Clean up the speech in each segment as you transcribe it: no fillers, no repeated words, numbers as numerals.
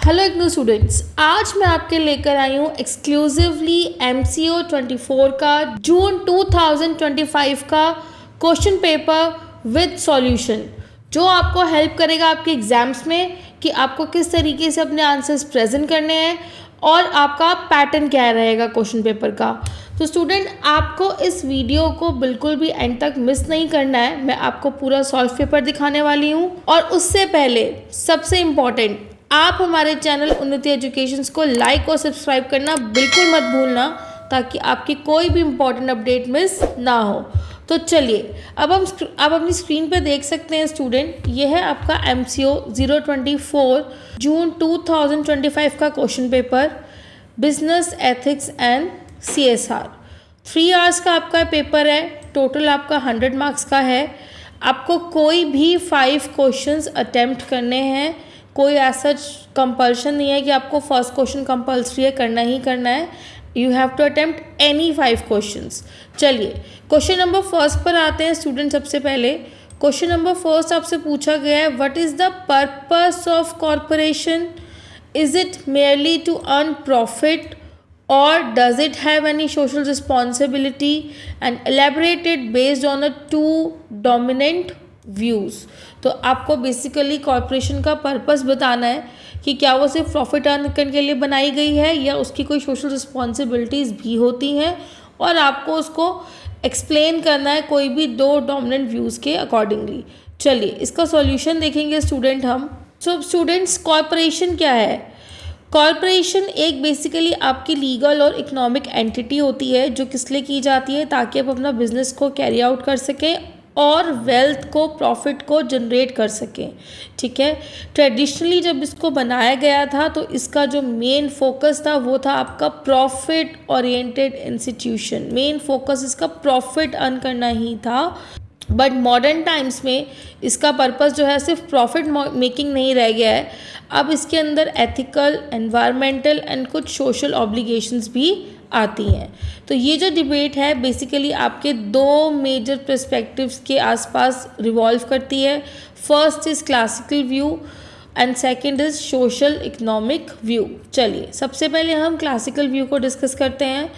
Hello IGNOU students, आज मैं आपके लेकर आई हूँ एक्सक्लूसिवली MCO 24 का जून 2025 का क्वेश्चन पेपर विद सॉल्यूशन, जो आपको हेल्प करेगा आपके एग्जाम्स में कि आपको किस तरीके से अपने आंसर्स प्रेजेंट करने हैं और आपका पैटर्न क्या रहेगा क्वेश्चन पेपर का। तो स्टूडेंट, आपको इस वीडियो को बिल्कुल भी एंड तक मिस नहीं करना है। मैं आपको पूरा सॉल्व पेपर दिखाने वाली हूँ और उससे पहले सबसे इम्पॉर्टेंट, आप हमारे चैनल उन्नति एजुकेशंस को लाइक और सब्सक्राइब करना बिल्कुल मत भूलना, ताकि आपकी कोई भी इम्पॉर्टेंट अपडेट मिस ना हो। तो चलिए, अब आप अपनी स्क्रीन पे देख सकते हैं स्टूडेंट, ये है आपका MCO 024 जून 2025 का question paper, business ethics and CSR। 3 hours का आपका पेपर है, टोटल आपका 100 मार्क्स का है। आपको कोई भी 5 क्वेश्चंस अटेम्प्ट करने हैं, कोई ऐसा कंपल्शन नहीं है कि आपको फर्स्ट क्वेश्चन कंपल्सरी है, करना ही करना है। You have to attempt any 5 questions. चलिए, क्वेश्चन नंबर फर्स्ट पर आते हैं स्टूडेंट। सबसे पहले क्वेश्चन नंबर फर्स्ट आपसे पूछा गया है, what is the purpose of corporation? Is it merely to earn profit or does it have any social responsibility? And elaborate it based on the 2 dominant views। तो आपको basically corporation का purpose बताना है कि क्या वो सिर्फ प्रॉफिट अर्न करने के लिए बनाई गई है या उसकी कोई सोशल रिस्पॉन्सिबिलिटीज़ भी होती हैं, और आपको उसको एक्सप्लेन करना है कोई भी 2 डोमिनेंट व्यूज़ के अकॉर्डिंगली। चलिए, इसका सॉल्यूशन देखेंगे स्टूडेंट हम। सो स्टूडेंट्स, कॉरपोरेशन क्या है? कॉरपोरेशन एक बेसिकली आपकी लीगल और इकोनॉमिक एंटिटी होती है, जो किस लिए की जाती है, ताकि आप अपना बिजनेस को कैरी आउट कर सकें और वेल्थ को, प्रॉफिट को जनरेट कर सकें। ठीक है, ट्रेडिशनली जब इसको बनाया गया था तो इसका जो मेन फोकस था वो था आपका profit oriented institution. Main focus इसका प्रॉफिट अर्न करना ही था। बट मॉडर्न टाइम्स में इसका पर्पस जो है सिर्फ प्रॉफिट मेकिंग नहीं रह गया है, अब इसके अंदर एथिकल, एनवायरमेंटल एंड कुछ सोशल ऑब्लिगेशंस भी आती हैं। तो ये जो डिबेट है बेसिकली आपके 2 मेजर पर्सपेक्टिव्स के आसपास रिवॉल्व करती है। First is classical view and second is social economic view. चलिए, सबसे पहले हम क्लासिकल व्यू को डिस्कस करते हैं।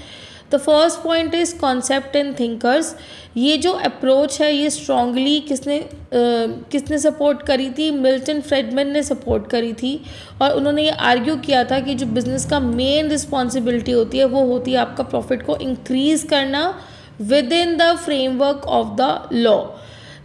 The first point is concept and thinkers. ये जो अप्रोच है ये स्ट्रांगली किसने सपोर्ट करी थी? मिल्टन फ्रीडमैन ने सपोर्ट करी थी, और उन्होंने ये आर्ग्यू किया था कि जो बिज़नेस का मेन रिस्पॉन्सिबिलिटी होती है वो होती है आपका प्रॉफिट को इंक्रीज़ करना within the framework of the law.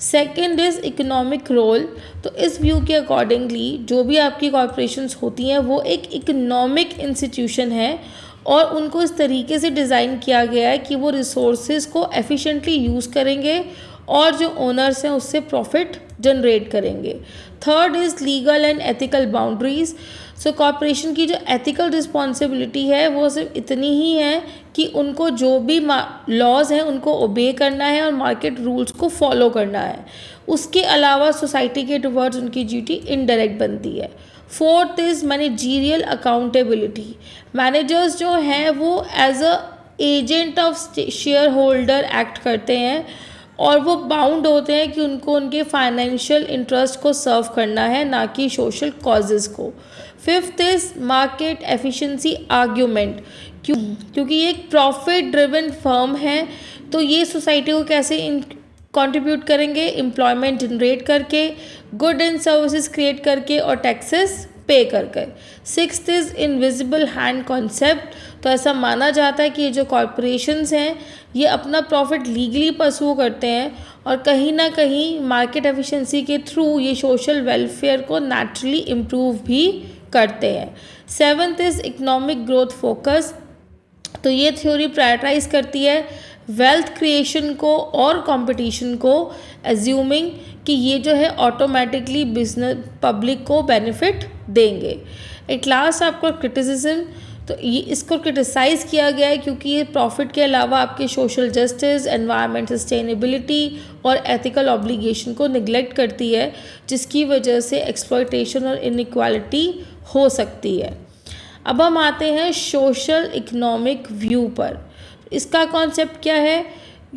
Second is economic role. तो इस व्यू के अकॉर्डिंगली जो भी आपकी कॉरपोरेशंस होती हैं वो एक इकोनॉमिक इंस्टीट्यूशन है, और उनको इस तरीके से डिज़ाइन किया गया है कि वो रिसोर्सेज को एफिशिएंटली यूज़ करेंगे और जो ओनर्स हैं उससे प्रॉफिट जनरेट करेंगे। Third is legal and ethical boundaries. So corporation की जो एथिकल रिस्पॉन्सिबिलिटी है वो सिर्फ इतनी ही है कि उनको जो भी लॉज हैं उनको ओबे करना है और मार्केट रूल्स को फॉलो करना है। उसके अलावा सोसाइटी के टुवर्ड्स उनकी ड्यूटी इनडायरेक्ट बनती है। Fourth is managerial accountability. Managers जो हैं वो as a agent of shareholder act करते हैं, और वो बाउंड होते हैं कि उनको उनके फाइनेंशियल इंटरेस्ट को सर्व करना है, ना कि सोशल कॉजेज़ को। Fifth is market efficiency argument. क्योंकि ये एक प्रॉफिट ड्रिवन फर्म है, तो ये सोसाइटी को कैसे कंट्रीब्यूट करेंगे? एम्प्लॉयमेंट जनरेट करके, गुड एंड सर्विसेज क्रिएट करके और टैक्सेस पे कर। Sixth is invisible hand concept. तो ऐसा माना जाता है कि ये जो कॉरपोरेशंस हैं ये अपना प्रॉफिट लीगली परस्यू करते हैं, और कहीं ना कहीं मार्केट एफिशिएंसी के थ्रू ये सोशल वेलफेयर को नेचुरली इम्प्रूव भी करते हैं। Seventh is economic growth focus. तो ये थ्योरी प्रायोरिटाइज करती है वेल्थ क्रिएशन को और कंपटीशन को, एज्यूमिंग कि ये जो है ऑटोमेटिकली बिजनेस पब्लिक को बेनिफिट देंगे। एट लास्ट आपको क्रिटिसिज्म। तो ये इसको क्रिटिसाइज़ किया गया है क्योंकि ये प्रॉफिट के अलावा आपके सोशल जस्टिस, एनवायरनमेंट सस्टेनेबिलिटी और एथिकल ऑब्लिगेशन को निगलेक्ट करती है, जिसकी वजह से एक्सप्लॉयटेशन और इनइक्वालिटी हो सकती है। अब हम आते हैं सोशल इकोनॉमिक व्यू पर। इसका कॉन्सेप्ट क्या है?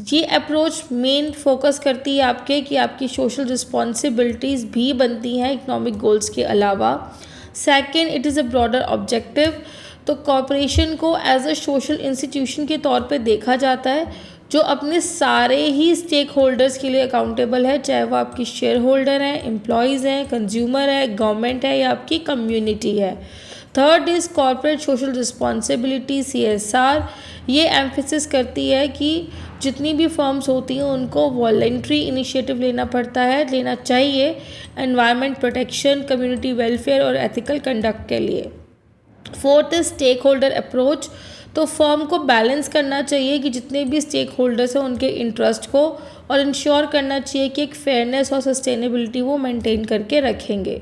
ये अप्रोच मेन फोकस करती है आपके कि आपकी सोशल रिस्पॉन्सिबिलिटीज़ भी बनती हैं इकोनॉमिक गोल्स के अलावा। Second, it is a broader objective, तो कॉरपोरेशन को एज अ सोशल इंस्टीट्यूशन के तौर पे देखा जाता है जो अपने सारे ही स्टेक होल्डर्स के लिए अकाउंटेबल है, चाहे वो आपकी शेयर होल्डर हैं, एम्प्लॉयज़ हैं, कंज्यूमर है, गवर्नमेंट है या आपकी कम्युनिटी है। Third is corporate social responsibility, CSR। ये एम्फेसिस करती है कि जितनी भी फर्म्स होती हैं उनको वॉलेंट्री इनिशिएटिव लेना चाहिए एनवायरनमेंट प्रोटेक्शन, कम्युनिटी वेलफेयर और एथिकल कंडक्ट के लिए। Fourth is stakeholder approach, तो फर्म को बैलेंस करना चाहिए कि जितने भी स्टेक होल्डर्स हैं उनके इंटरेस्ट को, और इंश्योर करना चाहिए कि एक फेयरनेस और सस्टेनेबिलिटी वो मेंटेन करके रखेंगे।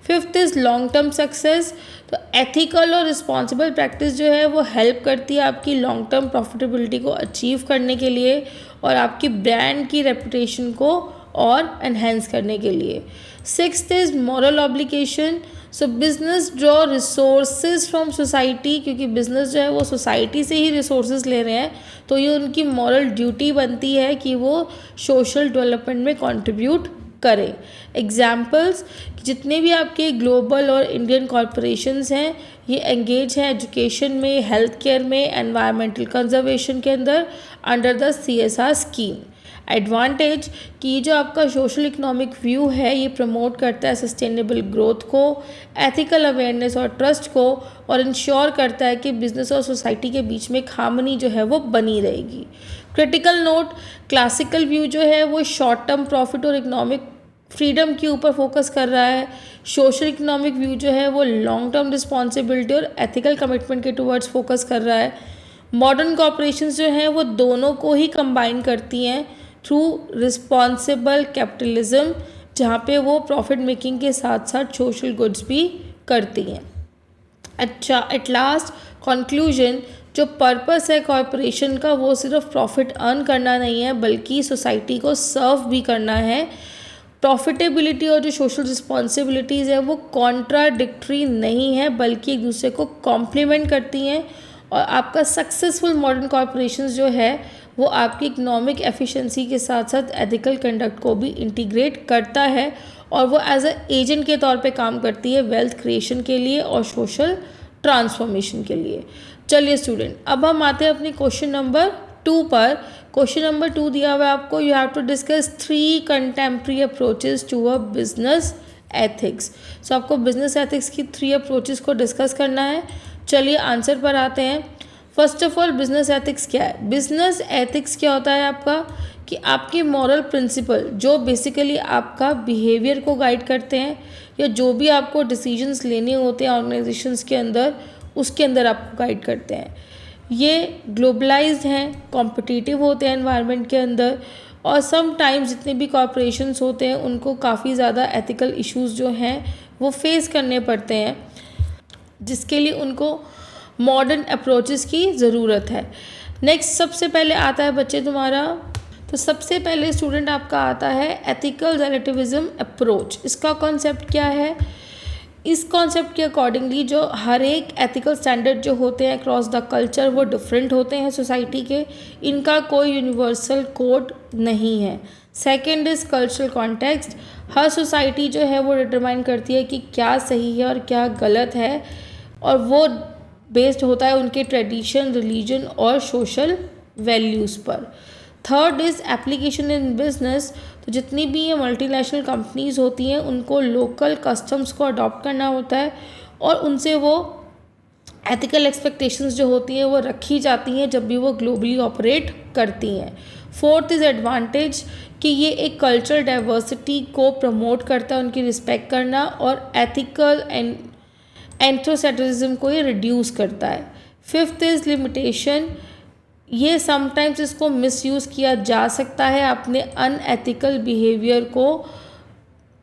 Fifth is long term success, तो एथिकल और रिस्पॉन्सिबल प्रैक्टिस जो है वो हेल्प करती है आपकी लॉन्ग टर्म प्रॉफिटेबिलिटी को अचीव करने के लिए और आपकी ब्रांड की रेपुटेशन को और एनहेंस करने के लिए। Sixth is moral obligation, so business draw resources from society, क्योंकि बिजनेस जो है वो सोसाइटी से ही रिसोर्सेज ले रहे हैं, तो ये उनकी मॉरल ड्यूटी बनती है कि वो सोशल डेवलपमेंट में कंट्रीब्यूट करें। एग्जाम्पल्स, जितने भी आपके ग्लोबल और इंडियन कॉरपोरेशंस हैं ये एंगेज हैं एजुकेशन में, हेल्थ केयर में, एनवायरमेंटल कंजर्वेशन के under the CSR scheme. Advantage कि ये जो आपका सोशल इकोनॉमिक व्यू है ये प्रमोट करता है सस्टेनेबल ग्रोथ को, एथिकल अवेयरनेस और ट्रस्ट को, और इंश्योर करता है कि बिजनेस और सोसाइटी के बीच में एक हार्मनी जो है वो बनी रहेगी। क्रिटिकल नोट, क्लासिकल व्यू जो है वो शॉर्ट टर्म प्रॉफिट और इकोनॉमिक फ्रीडम के ऊपर फोकस कर रहा है। सोशल इकोनॉमिक व्यू जो है वो लॉन्ग टर्म रिस्पॉन्सिबिलिटी और एथिकल कमिटमेंट के टुवर्ड्स फोकस कर रहा है। मॉडर्न कॉरपोरेशंस जो हैं वो दोनों को ही कंबाइन करती हैं थ्रू रिस्पॉन्सिबल कैपिटलिज्म, जहाँ पे वो प्रॉफिट मेकिंग के साथ साथ सोशल गुड्स भी करती हैं। अच्छा, एट लास्ट कंक्लूजन, जो पर्पस है कॉरपोरेशन का वो सिर्फ प्रॉफिट अर्न करना नहीं है बल्कि सोसाइटी को सर्व भी करना है। प्रॉफिटेबिलिटी और जो सोशल रिस्पॉन्सिबिलिटीज़ है वो कॉन्ट्राडिक्टरी नहीं है बल्कि एक दूसरे को कॉम्प्लीमेंट करती हैं, और आपका सक्सेसफुल मॉडर्न कॉरपोरेशंस जो है वो आपकी इकोनॉमिक एफिशिएंसी के साथ साथ एथिकल कंडक्ट को भी इंटीग्रेट करता है, और वो एज अ एजेंट के तौर पे काम करती है वेल्थ क्रिएशन के लिए और सोशल ट्रांसफॉर्मेशन के लिए। चलिए स्टूडेंट, अब हम आते हैं अपनी क्वेश्चन नंबर 2 पर। क्वेश्चन नंबर 2 दिया हुआ है आपको, you have to discuss 3 contemporary approaches to a business ethics. So आपको बिजनेस एथिक्स की 3 अप्रोचेस को डिस्कस करना है। चलिए आंसर पर आते हैं। First of all, business ethics क्या है? बिजनेस एथिक्स क्या होता है आपका कि आपके मॉरल प्रिंसिपल जो बेसिकली आपका बिहेवियर को गाइड करते हैं, या जो भी आपको डिसीजंस लेने होते हैं ऑर्गेनाइजेशंस के अंदर उसके अंदर आपको गाइड करते हैं। ये ग्लोबलाइज्ड हैं, कॉम्पिटिटिव होते हैं एनवायरनमेंट के अंदर, और सम टाइम्स जितने भी कॉरपोरेशंस होते हैं उनको काफ़ी ज़्यादा एथिकल इश्यूज़ जो हैं वो फेस करने पड़ते हैं, जिसके लिए उनको मॉडर्न अप्रोचेस की ज़रूरत है। नेक्स्ट, सबसे पहले आता है बच्चे तुम्हारा, तो सबसे पहले स्टूडेंट आपका आता है एथिकल रिलेटिविज्म अप्रोच। इसका कॉन्सेप्ट क्या है? इस कॉन्सेप्ट के अकॉर्डिंगली जो हर एक एथिकल स्टैंडर्ड जो होते हैं अक्रॉस द कल्चर वो डिफरेंट होते हैं सोसाइटी के, इनका कोई यूनिवर्सल कोड नहीं है। Second is cultural context, her society जो है वो डिटरमाइन करती है कि क्या सही है और क्या गलत है, और वो बेस्ड होता है उनके ट्रेडिशन, रिलीजन और सोशल वैल्यूज़ पर। Third is application in business, तो जितनी भी ये मल्टीनेशनल कंपनीज़ होती हैं उनको लोकल कस्टम्स को अडॉप्ट करना होता है, और उनसे वो एथिकल एक्सपेक्टेशंस जो होती हैं वो रखी जाती हैं जब भी वो ग्लोबली ऑपरेट करती हैं। फोर्थ इज़ एडवांटेज, कि ये एक कल्चरल डाइवर्सिटी को प्रमोट करता है, उनकी रिस्पेक्ट करना, और एथिकल एंड एंथ्रोसेंट्रिज्म को ये रिड्यूस करता है। फिफ्थ इज़ लिमिटेशन, ये समटाइम्स इसको मिसयूज़ किया जा सकता है अपने अनएथिकल बिहेवियर को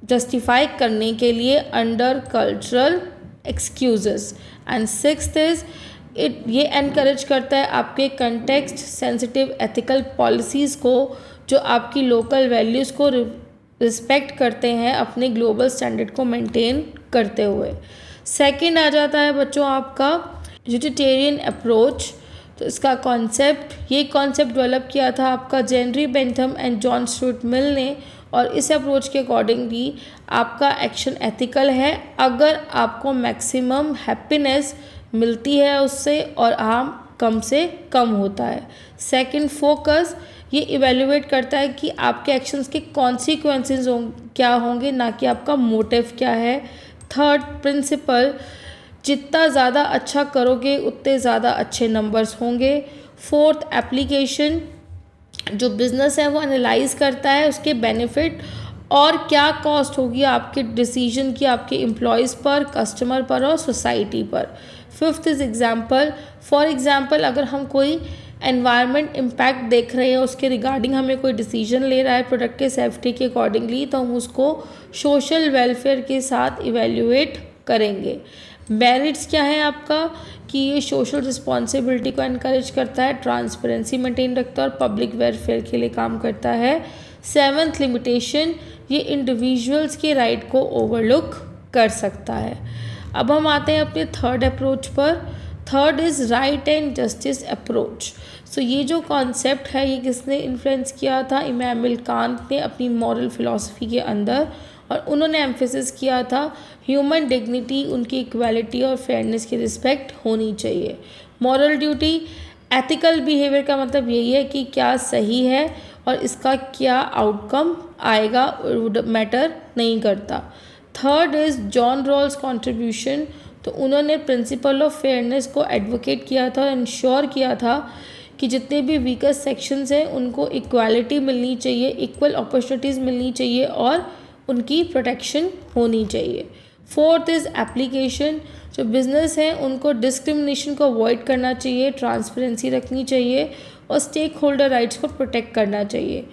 जस्टिफाई करने के लिए under cultural excuses. And sixth is ये एनकरेज करता है आपके कंटेक्स्ट सेंसिटिव एथिकल पॉलिसीज़ को जो आपकी लोकल वैल्यूज़ को रिस्पेक्ट करते हैं अपने ग्लोबल स्टैंडर्ड को मेंटेन करते हुए। सेकंड आ जाता है बच्चों आपका यूटिलिटेरियन अप्रोच, तो इसका कॉन्सेप्ट डेवलप किया था आपका genre Bentham and John Stuart Mill ने, और इस अप्रोच के अकॉर्डिंगली आपका एक्शन एथिकल है अगर आपको मैक्सिमम हैप्पीनेस मिलती है उससे और हार्म कम से कम होता है। सेकंड, फोकस, ये इवेल्युएट करता है कि आपके एक्शंस के कॉन्सिक्वेंसेस क्या होंगे, ना कि आपका मोटिव क्या है। थर्ड, प्रिंसिपल, जितना ज़्यादा अच्छा करोगे उतने ज़्यादा अच्छे नंबर्स होंगे। फोर्थ, एप्लीकेशन, जो बिज़नेस है वो एनालाइज करता है उसके बेनिफिट और क्या कॉस्ट होगी आपके डिसीजन की आपके एम्प्लॉयज़ पर, कस्टमर पर और सोसाइटी पर। Fifth is example, for example अगर हम कोई एनवायरनमेंट इम्पैक्ट देख रहे हैं उसके रिगार्डिंग हमें कोई डिसीजन ले रहा है प्रोडक्ट के सेफ्टी के अकॉर्डिंगली, तो हम उसको सोशल वेलफेयर के साथ इवेल्युएट करेंगे। मेरिट्स क्या है आपका कि ये सोशल रिस्पॉन्सिबिलिटी को इनकरेज करता है, ट्रांसपेरेंसी मेंटेन रखता है और पब्लिक वेलफेयर के लिए काम करता है। सेवंथ, लिमिटेशन, ये इंडिविजुअल्स के राइट को ओवरलुक कर सकता है। अब हम आते हैं अपने थर्ड अप्रोच पर। Third is right and justice approach. So ये जो कॉन्सेप्ट है ये किसने इन्फ्लुएंस किया था? इमानुएल कांत ने अपनी मॉरल फिलॉसफी के अंदर, और उन्होंने एम्फेसिस किया था ह्यूमन डिग्निटी, उनकी इक्वालिटी और फेयरनेस की रिस्पेक्ट होनी चाहिए। मॉरल ड्यूटी, एथिकल बिहेवियर का मतलब यही है कि क्या सही है और इसका क्या आउटकम आएगा मैटर नहीं करता। Third is John Rawls contribution, तो उन्होंने प्रिंसिपल ऑफ फेयरनेस को एडवोकेट किया था और इंश्योर किया था कि जितने भी वीकेस्ट सेक्शंस हैं उनको इक्वालिटी मिलनी चाहिए, इक्वल अपॉर्चुनिटीज़ मिलनी चाहिए और उनकी प्रोटेक्शन होनी चाहिए। फोर्थ इज़ एप्लीकेशन, जो बिज़नेस हैं उनको डिस्क्रिमिनेशन को अवॉइड करना चाहिए, ट्रांसपेरेंसी रखनी चाहिए और स्टेक होल्डर राइट्स को प्रोटेक्ट करना चाहिए।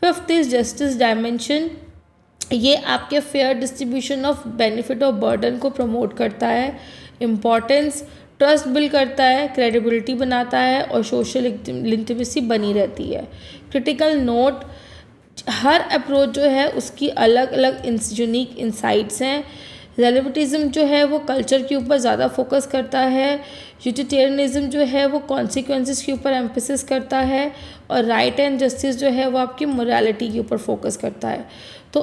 फिफ्थ इज़ जस्टिस डायमेंशन, ये आपके फेयर डिस्ट्रीब्यूशन ऑफ बेनिफिट और बर्डन को प्रमोट करता है, इम्पॉर्टेंस, ट्रस्ट बिल्ड करता है, क्रेडिबिलिटी बनाता है और सोशल इंटीमेसी बनी रहती है। क्रिटिकल नोट, हर अप्रोच जो है उसकी अलग अलग यूनिक इंसाइट्स हैं। रिलेटिविज्म जो है वो कल्चर के ऊपर ज़्यादा फोकस करता है, यूटिलिटेरियनिज्म जो है वो कॉन्सिक्वेंसेस के ऊपर एम्फेसिस करता है और राइट एंड जस्टिस जो है वो आपकी मोरालिटी के ऊपर फोकस करता है। तो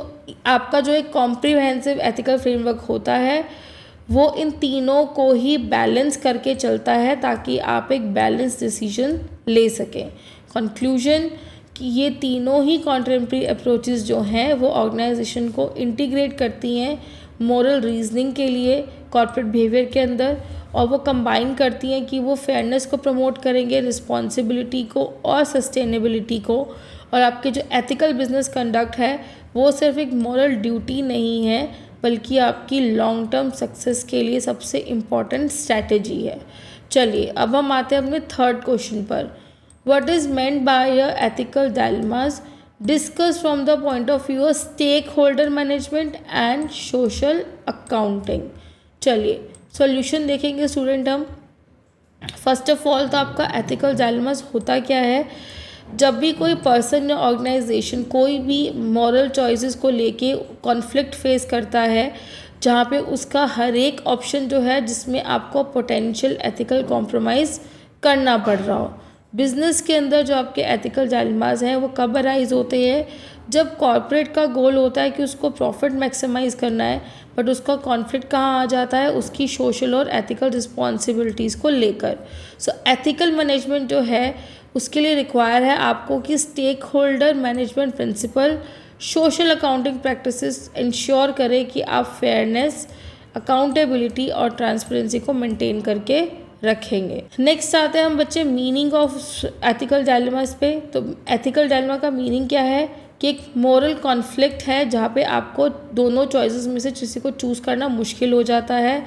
आपका जो एक कॉम्प्रिहेंसिव एथिकल फ्रेमवर्क होता है वो इन तीनों को ही बैलेंस करके चलता है ताकि आप एक बैलेंस डिसीजन ले सकें। कंक्लूजन कि ये तीनों ही कॉन्टेम्प्रेरी अप्रोचेस जो हैं वो ऑर्गेनाइजेशन को इंटीग्रेट करती हैं मोरल रीजनिंग के लिए कॉर्पोरेट बिहेवियर के अंदर, और वो कंबाइन करती हैं कि वो फेयरनेस को प्रमोट करेंगे, रिस्पॉन्सिबिलिटी को और सस्टेनेबिलिटी को। और आपके जो एथिकल बिजनेस कंडक्ट है वो सिर्फ एक मॉरल ड्यूटी नहीं है बल्कि आपकी लॉन्ग टर्म सक्सेस के लिए सबसे इम्पॉर्टेंट स्ट्रैटेजी है। चलिए अब हम आते हैं अपने थर्ड क्वेश्चन पर। What is meant by ethical dilemmas discuss from the point of view of stakeholder management and social accounting. चलिए सॉल्यूशन देखेंगे स्टूडेंट हम। फर्स्ट ऑफ ऑल तो आपका एथिकल डायलेमास होता क्या है? जब भी कोई पर्सन या ऑर्गेनाइजेशन कोई भी मॉरल चॉइसेस को लेके कॉन्फ्लिक्ट फेस करता है जहाँ पे उसका हर एक ऑप्शन जो है जिसमें आपको पोटेंशियल एथिकल कॉम्प्रोमाइज़ करना पड़ रहा हो। बिज़नेस के अंदर जो आपके एथिकल डायलेमास हैं वो कब अराइज होते हैं? जब कॉर्पोरेट का गोल होता है कि उसको प्रॉफिट मैक्सिमाइज़ करना है, बट उसका कॉन्फ्लिक्ट कहाँ आ जाता है? उसकी सोशल और एथिकल रिस्पॉन्सिबिलिटीज़ को लेकर। सो एथिकल मैनेजमेंट जो है उसके लिए रिक्वायर है आपको कि stakeholder management principle, social accounting practices ensure करें कि आप फेयरनेस, अकाउंटेबिलिटी और ट्रांसपेरेंसी को मेंटेन करके रखेंगे। नेक्स्ट आते हैं हम बच्चे मीनिंग ऑफ एथिकल डायलेमास पे। तो एथिकल डायलेमा का मीनिंग क्या है कि एक मोरल कॉन्फ्लिक्ट है जहाँ पे आपको दोनों चॉइसेस में से किसी को चूज़ करना मुश्किल हो जाता है।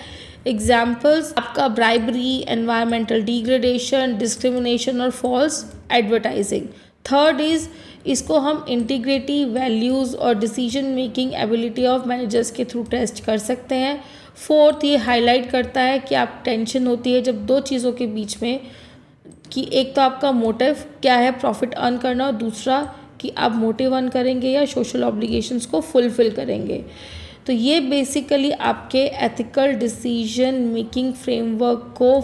एग्जाम्पल्स आपका ब्राइबरी, एनवायरमेंटल डिग्रेडेशन, डिस्क्रिमिनेशन और फॉल्स एडवर्टाइजिंग। थर्ड इज़ इसको हम इंटीग्रिटी, वैल्यूज़ और decision making ability of managers के थ्रू टेस्ट कर सकते हैं। फोर्थ, ये हाईलाइट करता है कि आप टेंशन होती है जब दो चीज़ों के बीच में कि एक तो आपका मोटिव क्या है प्रॉफिट अर्न करना और दूसरा कि आप मोटिव अर्न करेंगे या सोशल ऑब्लिगेशंस को फुलफ़िल करेंगे। तो ये बेसिकली आपके एथिकल डिसीजन मेकिंग फ्रेमवर्क को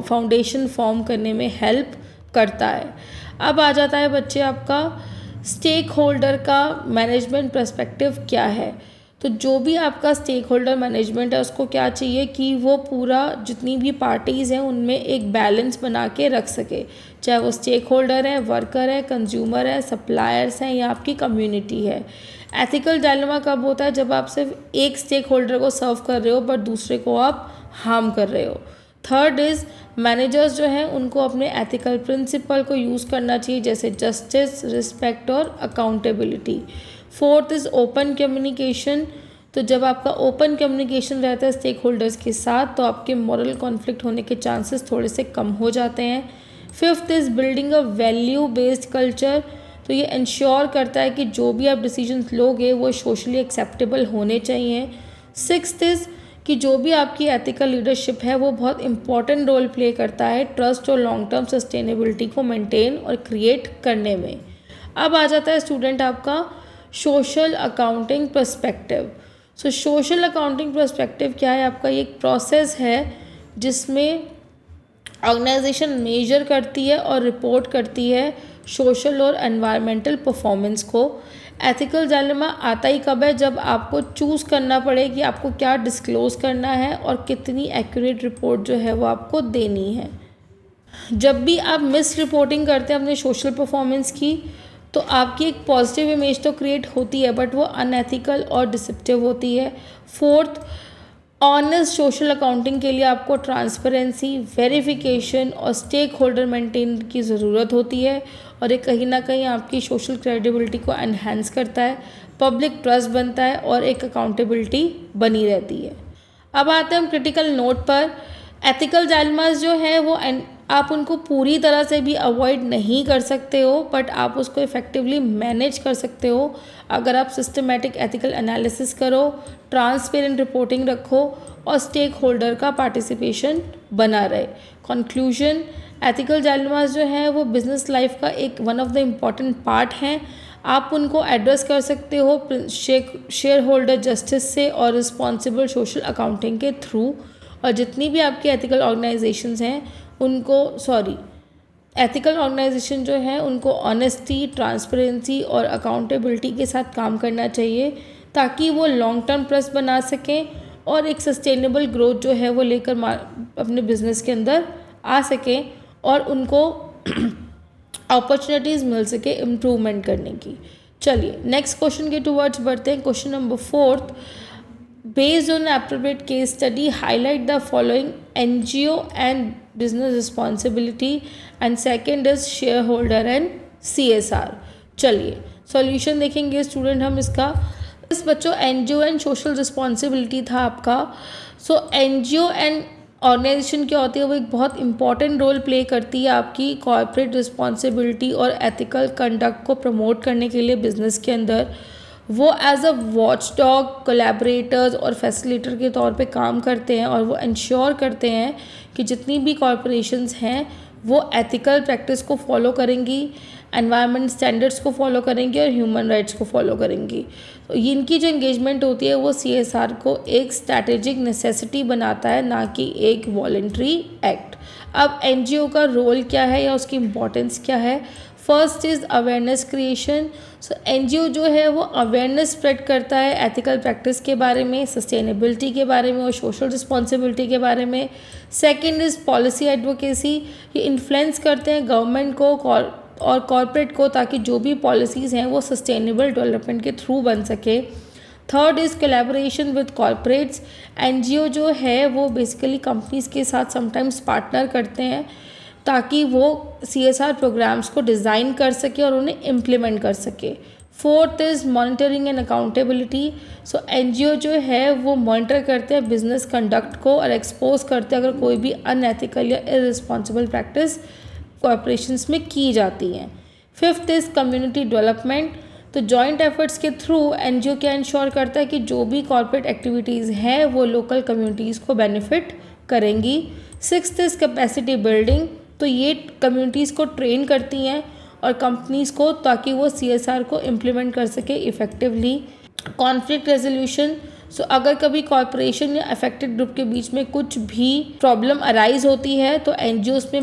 फाउंडेशन फॉर्म करने में हेल्प करता है। अब आ जाता है बच्चे आपका स्टेक होल्डर का मैनेजमेंट पर्सपेक्टिव क्या है। तो जो भी आपका स्टेक होल्डर मैनेजमेंट है उसको क्या चाहिए कि वो पूरा जितनी भी पार्टीज़ हैं उनमें एक बैलेंस बना के रख सके, चाहे वो स्टेक होल्डर है, वर्कर है, कंज्यूमर है, सप्लायर्स हैं या आपकी कम्युनिटी है। एथिकल डायलेमा कब होता है, जब आप सिर्फ एक स्टेक होल्डर को सर्व कर रहे हो बट दूसरे को आप हार्म कर रहे हो। थर्ड इज़ मैनेजर्स जो हैं उनको अपने एथिकल प्रिंसिपल को यूज़ करना चाहिए, जैसे जस्टिस, रिस्पेक्ट और accountability. Fourth is open communication. तो जब आपका ओपन कम्युनिकेशन रहता है स्टेक होल्डर्स के साथ तो आपके मॉरल कॉन्फ्लिक्ट होने के चांसेस थोड़े से कम हो जाते हैं। Fifth is building a value based culture. तो ये इंश्योर करता है कि जो भी आप डिसीजंस लोगे वो सोशली एक्सेप्टेबल होने चाहिए। सिक्स्थ इज़ कि जो भी आपकी एथिकल लीडरशिप है वो बहुत इंपॉर्टेंट रोल प्ले करता है ट्रस्ट और लॉन्ग टर्म सस्टेनेबिलिटी को मेंटेन और क्रिएट करने में। अब आ जाता है स्टूडेंट आपका सोशल अकाउंटिंग पर्सपेक्टिव। सो सोशल अकाउंटिंग पर्सपेक्टिव क्या है, आपका ये एक प्रोसेस है जिसमें ऑर्गेनाइजेशन मेजर करती है और रिपोर्ट करती है सोशल और एनवायरमेंटल परफॉर्मेंस को। एथिकल डायलेमा आता ही कब है, जब आपको चूज़ करना पड़े कि आपको क्या डिस्क्लोज़ करना है और कितनी एक्यूरेट रिपोर्ट जो है वो आपको देनी है। जब भी आप मिस रिपोर्टिंग करते हैं अपने सोशल परफॉर्मेंस की तो आपकी एक पॉजिटिव इमेज तो क्रिएट होती है बट वो अनएथिकल और डिसेप्टिव होती है। फोर्थ, ऑनेस्ट सोशल अकाउंटिंग के लिए आपको ट्रांसपेरेंसी, वेरिफिकेशन और स्टेक होल्डर मेंटेन की ज़रूरत होती है और ये कहीं ना कहीं आपकी सोशल क्रेडिबिलिटी को एनहेंस करता है, पब्लिक ट्रस्ट बनता है और एक अकाउंटेबिलिटी बनी रहती है। अब आते हैं हम क्रिटिकल नोट पर। एथिकल डायलेमास जो है वो आप उनको पूरी तरह से भी अवॉइड नहीं कर सकते हो बट आप उसको इफ़ेक्टिवली मैनेज कर सकते हो अगर आप सिस्टमेटिक एथिकल एनालिसिस करो, ट्रांसपेरेंट रिपोर्टिंग रखो और स्टेक होल्डर का पार्टिसिपेशन बना रहे। कंक्लूजन, एथिकल डायलेमास जो है वो बिजनेस लाइफ का एक one of the important part हैं। आप उनको एड्रेस कर सकते हो शेयर होल्डर जस्टिस से और रिस्पॉन्सिबल सोशल अकाउंटिंग के थ्रू। और जितनी भी आपकी एथिकल ऑर्गेनाइजेशंस हैं एथिकल ऑर्गेनाइजेशन जो है उनको ऑनेस्टी, ट्रांसपेरेंसी और अकाउंटेबिलिटी के साथ काम करना चाहिए ताकि वो लॉन्ग टर्म ट्रस्ट बना सकें और एक सस्टेनेबल ग्रोथ जो है वो लेकर अपने बिजनेस के अंदर आ सकें और उनको अपॉर्चुनिटीज़ मिल सके इम्प्रूवमेंट करने की। चलिए नेक्स्ट क्वेश्चन के टूवर्ड्स बढ़ते हैं। Question number 4, based on appropriate case study highlight the following NGO and business responsibility and second is shareholder and CSR। चलिए सॉल्यूशन देखेंगे स्टूडेंट हम इसका। इस बच्चों NGO एंड सोशल रिस्पॉन्सिबिलिटी था आपका। सो NGO एंड ऑर्गेनाइजेशन क्या होती है, वो एक बहुत इंपॉर्टेंट रोल प्ले करती है आपकी कॉर्पोरेट रिस्पॉन्सिबिलिटी और एथिकल कंडक्ट को प्रमोट करने के लिए बिजनेस के अंदर। वो as a watchdog, collaborators और फैसिलिटेटर के तौर पे काम करते हैं और वो इंश्योर करते हैं कि जितनी भी कॉरपोरेशंस हैं वो एथिकल प्रैक्टिस को फॉलो करेंगी, एनवायरनमेंट स्टैंडर्ड्स को फॉलो करेंगी और ह्यूमन राइट्स को फॉलो करेंगी। तो इनकी जो एंगेजमेंट होती है वो CSR को एक स्ट्रैटेजिक नेसेसिटी बनाता है, ना कि एक वॉलंटरी एक्ट। अब NGO का रोल क्या है या उसकी इम्पोर्टेंस क्या है। First is awareness creation. So NGO जो है वो अवेयरनेस स्प्रेड करता है एथिकल प्रैक्टिस के बारे में, सस्टेनेबिलिटी के बारे में और सोशल रिस्पॉन्सिबिलिटी के बारे में। Second is policy advocacy. ये इन्फ्लुएंस करते हैं गवर्नमेंट को और कॉरपोरेट को ताकि जो भी पॉलिसीज़ हैं वो सस्टेनेबल डेवलपमेंट के थ्रू बन सके। Third is collaboration with corporates. NGO जो है वो बेसिकली कंपनीज़ के साथ समटाइम्स पार्टनर करते हैं ताकि वो CSR प्रोग्राम्स को डिज़ाइन कर सके और उन्हें इम्प्लीमेंट कर सके। Fourth is monitoring and accountability. So NGO जो है वो मॉनिटर करते हैं बिजनेस कंडक्ट को और एक्सपोज करते हैं अगर कोई भी अनएथिकल या इररिस्पॉन्सिबल प्रैक्टिस कॉरपोरेशंस में की जाती हैं। Fifth is community development. तो जॉइंट एफर्ट्स के थ्रू NGO क्या इंश्योर करता है कि जो भी कॉरपोरेट एक्टिविटीज़ हैं वो लोकल कम्युनिटीज़ को बेनिफिट करेंगी। Sixth is capacity building. तो ये कम्युनिटीज़ को ट्रेन करती हैं और कंपनीज़ को ताकि वो CSR को इम्प्लीमेंट कर सके इफ़ेक्टिवली। Conflict resolution. सो अगर कभी कॉरपोरेशन या अफेक्टेड ग्रुप के बीच में कुछ भी प्रॉब्लम अराइज होती है तो NGOs में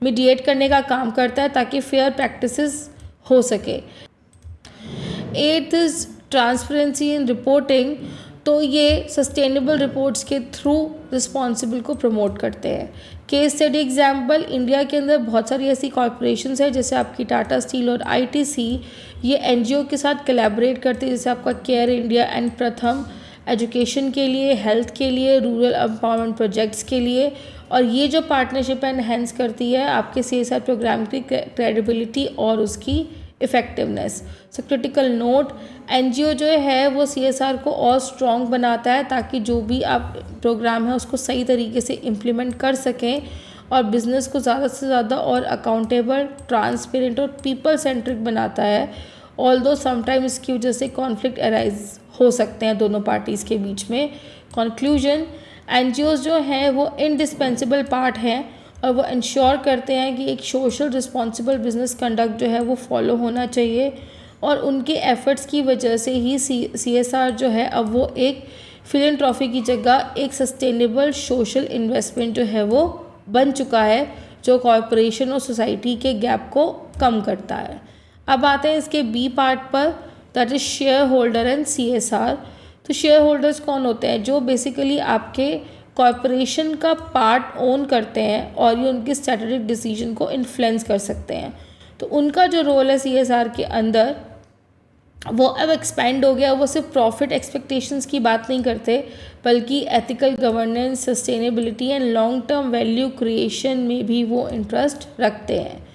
मीडिएट करने का काम करता है ताकि फेयर प्रैक्टिसेस हो सके। 8th is transparency in reporting, तो ये सस्टेनेबल रिपोर्ट्स के थ्रू रिस्पॉन्सिबल को प्रमोट करते हैं। केस स्टडी एग्जाम्पल, इंडिया के अंदर बहुत सारी ऐसी कॉरपोरेशंस हैं जैसे आपकी टाटा स्टील और आईटीसी, ये एनजीओ के साथ कोलैबोरेट करते हैं, जैसे आपका केयर इंडिया एंड प्रथम, एजुकेशन के लिए, हेल्थ के लिए, रूरल एम्पावरमेंट प्रोजेक्ट्स के लिए। और ये जो पार्टनरशिप एनहेंस करती है आपके CSR प्रोग्राम की क्रेडिबिलिटी और उसकी effectiveness. So critical note, NGO जो है वो CSR को और स्ट्रॉन्ग बनाता है ताकि जो भी आप प्रोग्राम है उसको सही तरीके से इम्प्लीमेंट कर सकें और बिज़नेस को ज़्यादा से ज़्यादा और अकाउंटेबल, ट्रांसपेरेंट और पीपल सेंट्रिक बनाता है। ऑल्दो समटाइम इसकी वजह से कॉन्फ्लिक्ट अराइज हो सकते हैं दोनों पार्टीज़ के बीच में। कंक्लूजन, एनजीओज़ जो हैं वो इंडिस्पेंसिबल पार्ट हैं और वो इंश्योर करते हैं कि एक सोशल रिस्पॉन्सिबल बिजनेस कंडक्ट जो है वो फॉलो होना चाहिए, और उनके एफर्ट्स की वजह से ही CSR जो है अब वो एक फिलैंथ्रोपी की जगह एक सस्टेनेबल सोशल इन्वेस्टमेंट जो है वो बन चुका है, जो कॉरपोरेशन और सोसाइटी के गैप को कम करता है। अब आते हैं इसके बी पार्ट पर, that is share holder and CSR। तो शेयर होल्डर्स कौन होते हैं? जो बेसिकली आपके कॉरपोरेशन का पार्ट ओन करते हैं और ये उनके स्ट्रेटेजिक डिसीजन को इन्फ्लुएंस कर सकते हैं। तो उनका जो रोल है CSR के अंदर वो अब एक्सपेंड हो गया। वो सिर्फ प्रॉफिट एक्सपेक्टेशंस की बात नहीं करते बल्कि ethical governance, sustainability and long term value creation में भी वो इंटरेस्ट रखते हैं।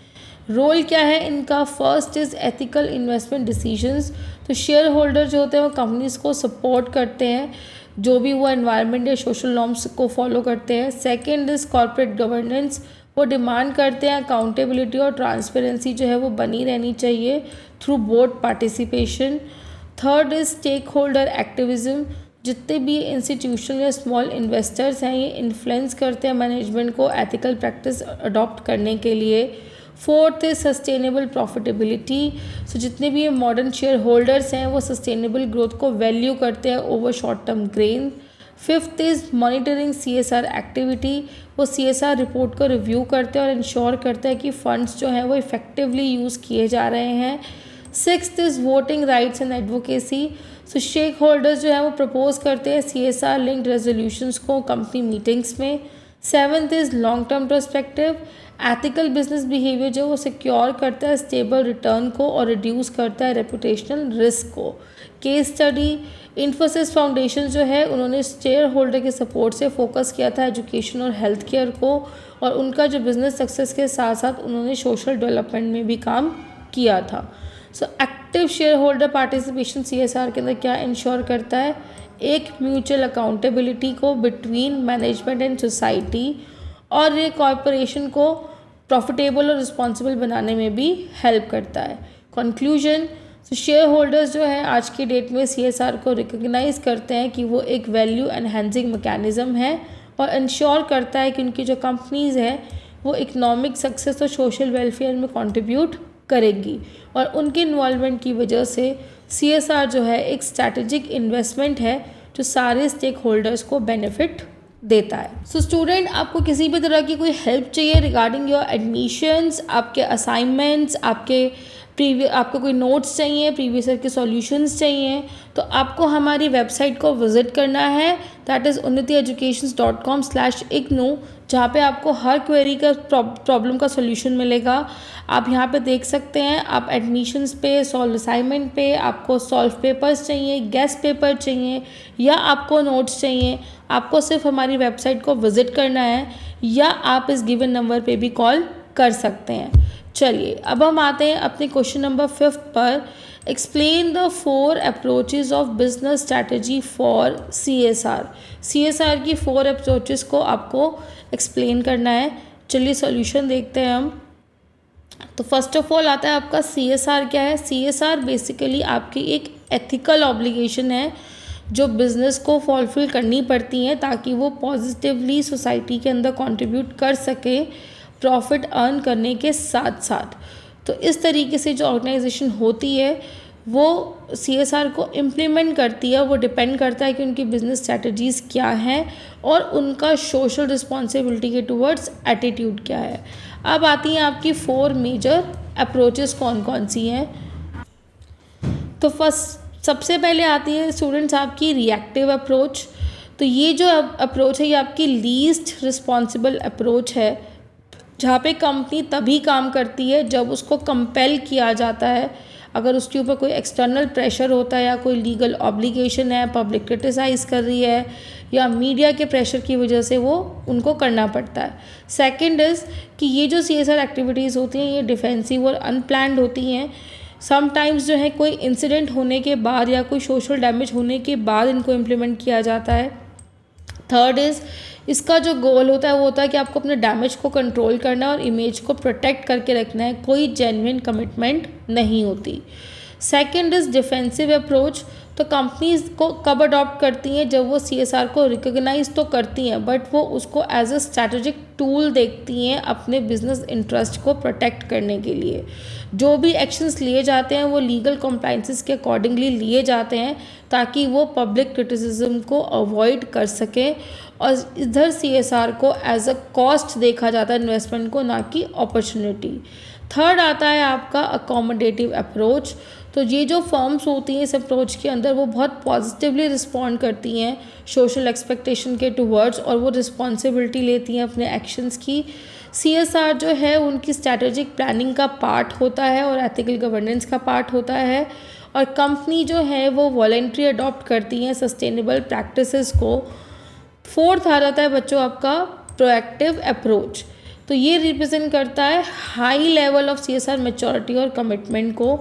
रोल क्या है इनका? First is ethical investment decisions. तो शेयर होल्डर जो होते हैं वो कंपनीज़ को सपोर्ट करते हैं जो भी वो एनवायरनमेंट या सोशल नॉर्म्स को फॉलो करते हैं। सेकंड इज़ कॉर्पोरेट गवर्नेंस, वो डिमांड करते हैं अकाउंटेबिलिटी और ट्रांसपेरेंसी जो है वो बनी रहनी चाहिए through board participation. Third is stakeholder activism, जितने भी इंस्टीट्यूशनल या स्मॉल इन्वेस्टर्स हैं ये इन्फ्लुएंस करते हैं मैनेजमेंट को एथिकल प्रैक्टिस अडॉप्ट करने के लिए। फोर्थ इज़ सस्टेनेबल प्रॉफिटेबिलिटी, सो जितने भी ये मॉडर्न शेयर होल्डर्स हैं वो सस्टेनेबल ग्रोथ को वैल्यू करते हैं over short term gain. Fifth is monitoring CSR activity, वो CSR रिपोर्ट को रिव्यू करते हैं और इंश्योर करते हैं कि फंड्स जो हैं वो इफ़ेक्टिवली यूज़ किए जा रहे हैं। Sixth is voting rights and advocacy, so share holders जो हैं वो प्रपोज करते हैं CSR लिंक्ड रेजोल्यूशंस को कंपनी मीटिंग्स में। Seventh is long term perspective, ethical business behaviour जो वो सिक्योर करता है स्टेबल रिटर्न को और रिड्यूस करता है रेपुटेशनल रिस्क को। केस स्टडी, इन्फोसिस फाउंडेशन जो है उन्होंने शेयर होल्डर के सपोर्ट से फोकस किया था एजुकेशन और हेल्थ केयर को, और उनका जो बिज़नेस सक्सेस के साथ साथ उन्होंने सोशल डेवलपमेंट में भी काम किया था। So active share holder participation CSR के अंदर क्या इंश्योर करता है? एक म्यूचुअल अकाउंटेबिलिटी को बिटवीन मैनेजमेंट एंड सोसाइटी, और ये कॉरपोरेशन को प्रॉफिटेबल और रिस्पॉन्सिबल बनाने में भी हेल्प करता है। कंक्लूजन, तो शेयर होल्डर्स जो है आज की डेट में CSR को रिकग्नाइज़ करते हैं कि वो एक वैल्यू एनहेंसिंग मैकेनिज़्म है और इंश्योर करता है कि उनकी जो कंपनीज़ हैं वो इकोनॉमिक सक्सेस और सोशल वेलफेयर में कंट्रीब्यूट करेगी, और उनके इन्वॉल्वमेंट की वजह से CSR जो है एक स्ट्रैटेजिक इन्वेस्टमेंट है जो सारे स्टेक होल्डर्स को बेनिफिट देता है। सो स्टूडेंट, आपको किसी भी तरह की कोई हेल्प चाहिए रिगार्डिंग योर एडमिशन्स, आपके असाइनमेंट्स, आपको कोई नोट्स चाहिए, प्रीवियस ईयर के सॉल्यूशंस चाहिए, तो आपको हमारी वेबसाइट को विज़िट करना है, दैट इज़ unnitieducations.com/ignou, जहाँ पे आपको हर क्वेरी का प्रॉब्लम का सॉल्यूशन मिलेगा। आप यहाँ पे देख सकते हैं, आप एडमिशन्स पे, सॉल्व असाइनमेंट पे, आपको सॉल्व पेपर्स चाहिए, गेस्ट पेपर चाहिए या आपको नोट्स चाहिए, आपको सिर्फ हमारी वेबसाइट को विज़िट करना है या आप इस गिवन नंबर पे भी कॉल कर सकते हैं। चलिए अब हम आते हैं अपने क्वेश्चन नंबर 5 पर। Explain the 4 approaches of business strategy for CSR। CSR की 4 अप्रोचेस को आपको एक्सप्लेन करना है। चलिए सॉल्यूशन देखते हैं हम। तो फर्स्ट ऑफ ऑल आता है आपका CSR क्या है? CSR बेसिकली आपकी एक एथिकल ऑब्लिगेशन है जो बिज़नेस को फुलफिल करनी पड़ती हैं ताकि वो पॉजिटिवली सोसाइटी के अंदर कंट्रीब्यूट कर सके प्रॉफिट अर्न करने के साथ साथ। तो इस तरीके से जो ऑर्गेनाइजेशन होती है वो CSR को इम्प्लीमेंट करती है। वो डिपेंड करता है कि उनकी बिजनेस स्ट्रैटेजीज़ क्या हैं और उनका सोशल रिस्पॉन्सिबिलिटी के टुवर्ड्स एटीट्यूड क्या है। अब आती हैं आपकी 4 मेजर अप्रोचेस कौन कौन सी हैं। तो फर्स्ट सबसे पहले आती है स्टूडेंट्स आपकी रिएक्टिव अप्रोच। तो ये जो अप्रोच है ये आपकी लीस्ट रिस्पॉन्सिबल अप्रोच है, जहाँ पे कंपनी तभी काम करती है जब उसको कंपेल किया जाता है, अगर उसके ऊपर कोई एक्सटर्नल प्रेशर होता है या कोई लीगल ऑब्लिगेशन है, पब्लिक क्रिटिसाइज़ कर रही है या मीडिया के प्रेशर की वजह से वो उनको करना पड़ता है। सेकंड इज़ कि ये जो CSR एक्टिविटीज़ होती हैं ये डिफेंसिव और अनप्लान्ड होती हैं। समटाइम्स जो है कोई इंसिडेंट होने के बाद या कोई सोशल डैमेज होने के बाद इनको इम्प्लीमेंट किया जाता है। थर्ड इज़ इसका जो गोल होता है वो होता है कि आपको अपने डैमेज को कंट्रोल करना और इमेज को प्रोटेक्ट करके रखना है, कोई जेन्युइन कमिटमेंट नहीं होती। Second is defensive approach. तो कंपनीज को कब अडॉप्ट करती हैं, जब वो CSR को रिकॉग्नाइज तो करती हैं बट वो उसको एज अ स्ट्रैटेजिक टूल देखती हैं अपने बिजनेस इंटरेस्ट को प्रोटेक्ट करने के लिए। जो भी एक्शंस लिए जाते हैं वो लीगल कंप्लाइंसेस के अकॉर्डिंगली लिए जाते हैं ताकि वो पब्लिक क्रिटिसिज्म को अवॉइड कर सकें। और इधर CSR को एज अ कॉस्ट देखा जाता है इन्वेस्टमेंट को, ना कि अपॉर्चुनिटी। थर्ड आता है आपका अकोमोडेटिव अप्रोच। तो ये जो फर्म्स होती हैं इस अप्रोच के अंदर वो बहुत पॉजिटिवली रिस्पॉन्ड करती हैं सोशल एक्सपेक्टेशन के टुवर्ड्स और वो रिस्पॉन्सिबिलिटी लेती हैं अपने एक्शंस की। CSR जो है उनकी स्ट्रैटेजिक प्लानिंग का पार्ट होता है और एथिकल गवर्नेंस का पार्ट होता है। और कंपनी जो है वो वॉलेंट्री अडॉप्ट करती हैं सस्टेनेबल प्रैक्टिसेस को। फोर्थ आ जाता है बच्चों आपका प्रोएक्टिव अप्रोच। तो ये रिप्रेजेंट करता है high level of CSR maturity और कमिटमेंट को।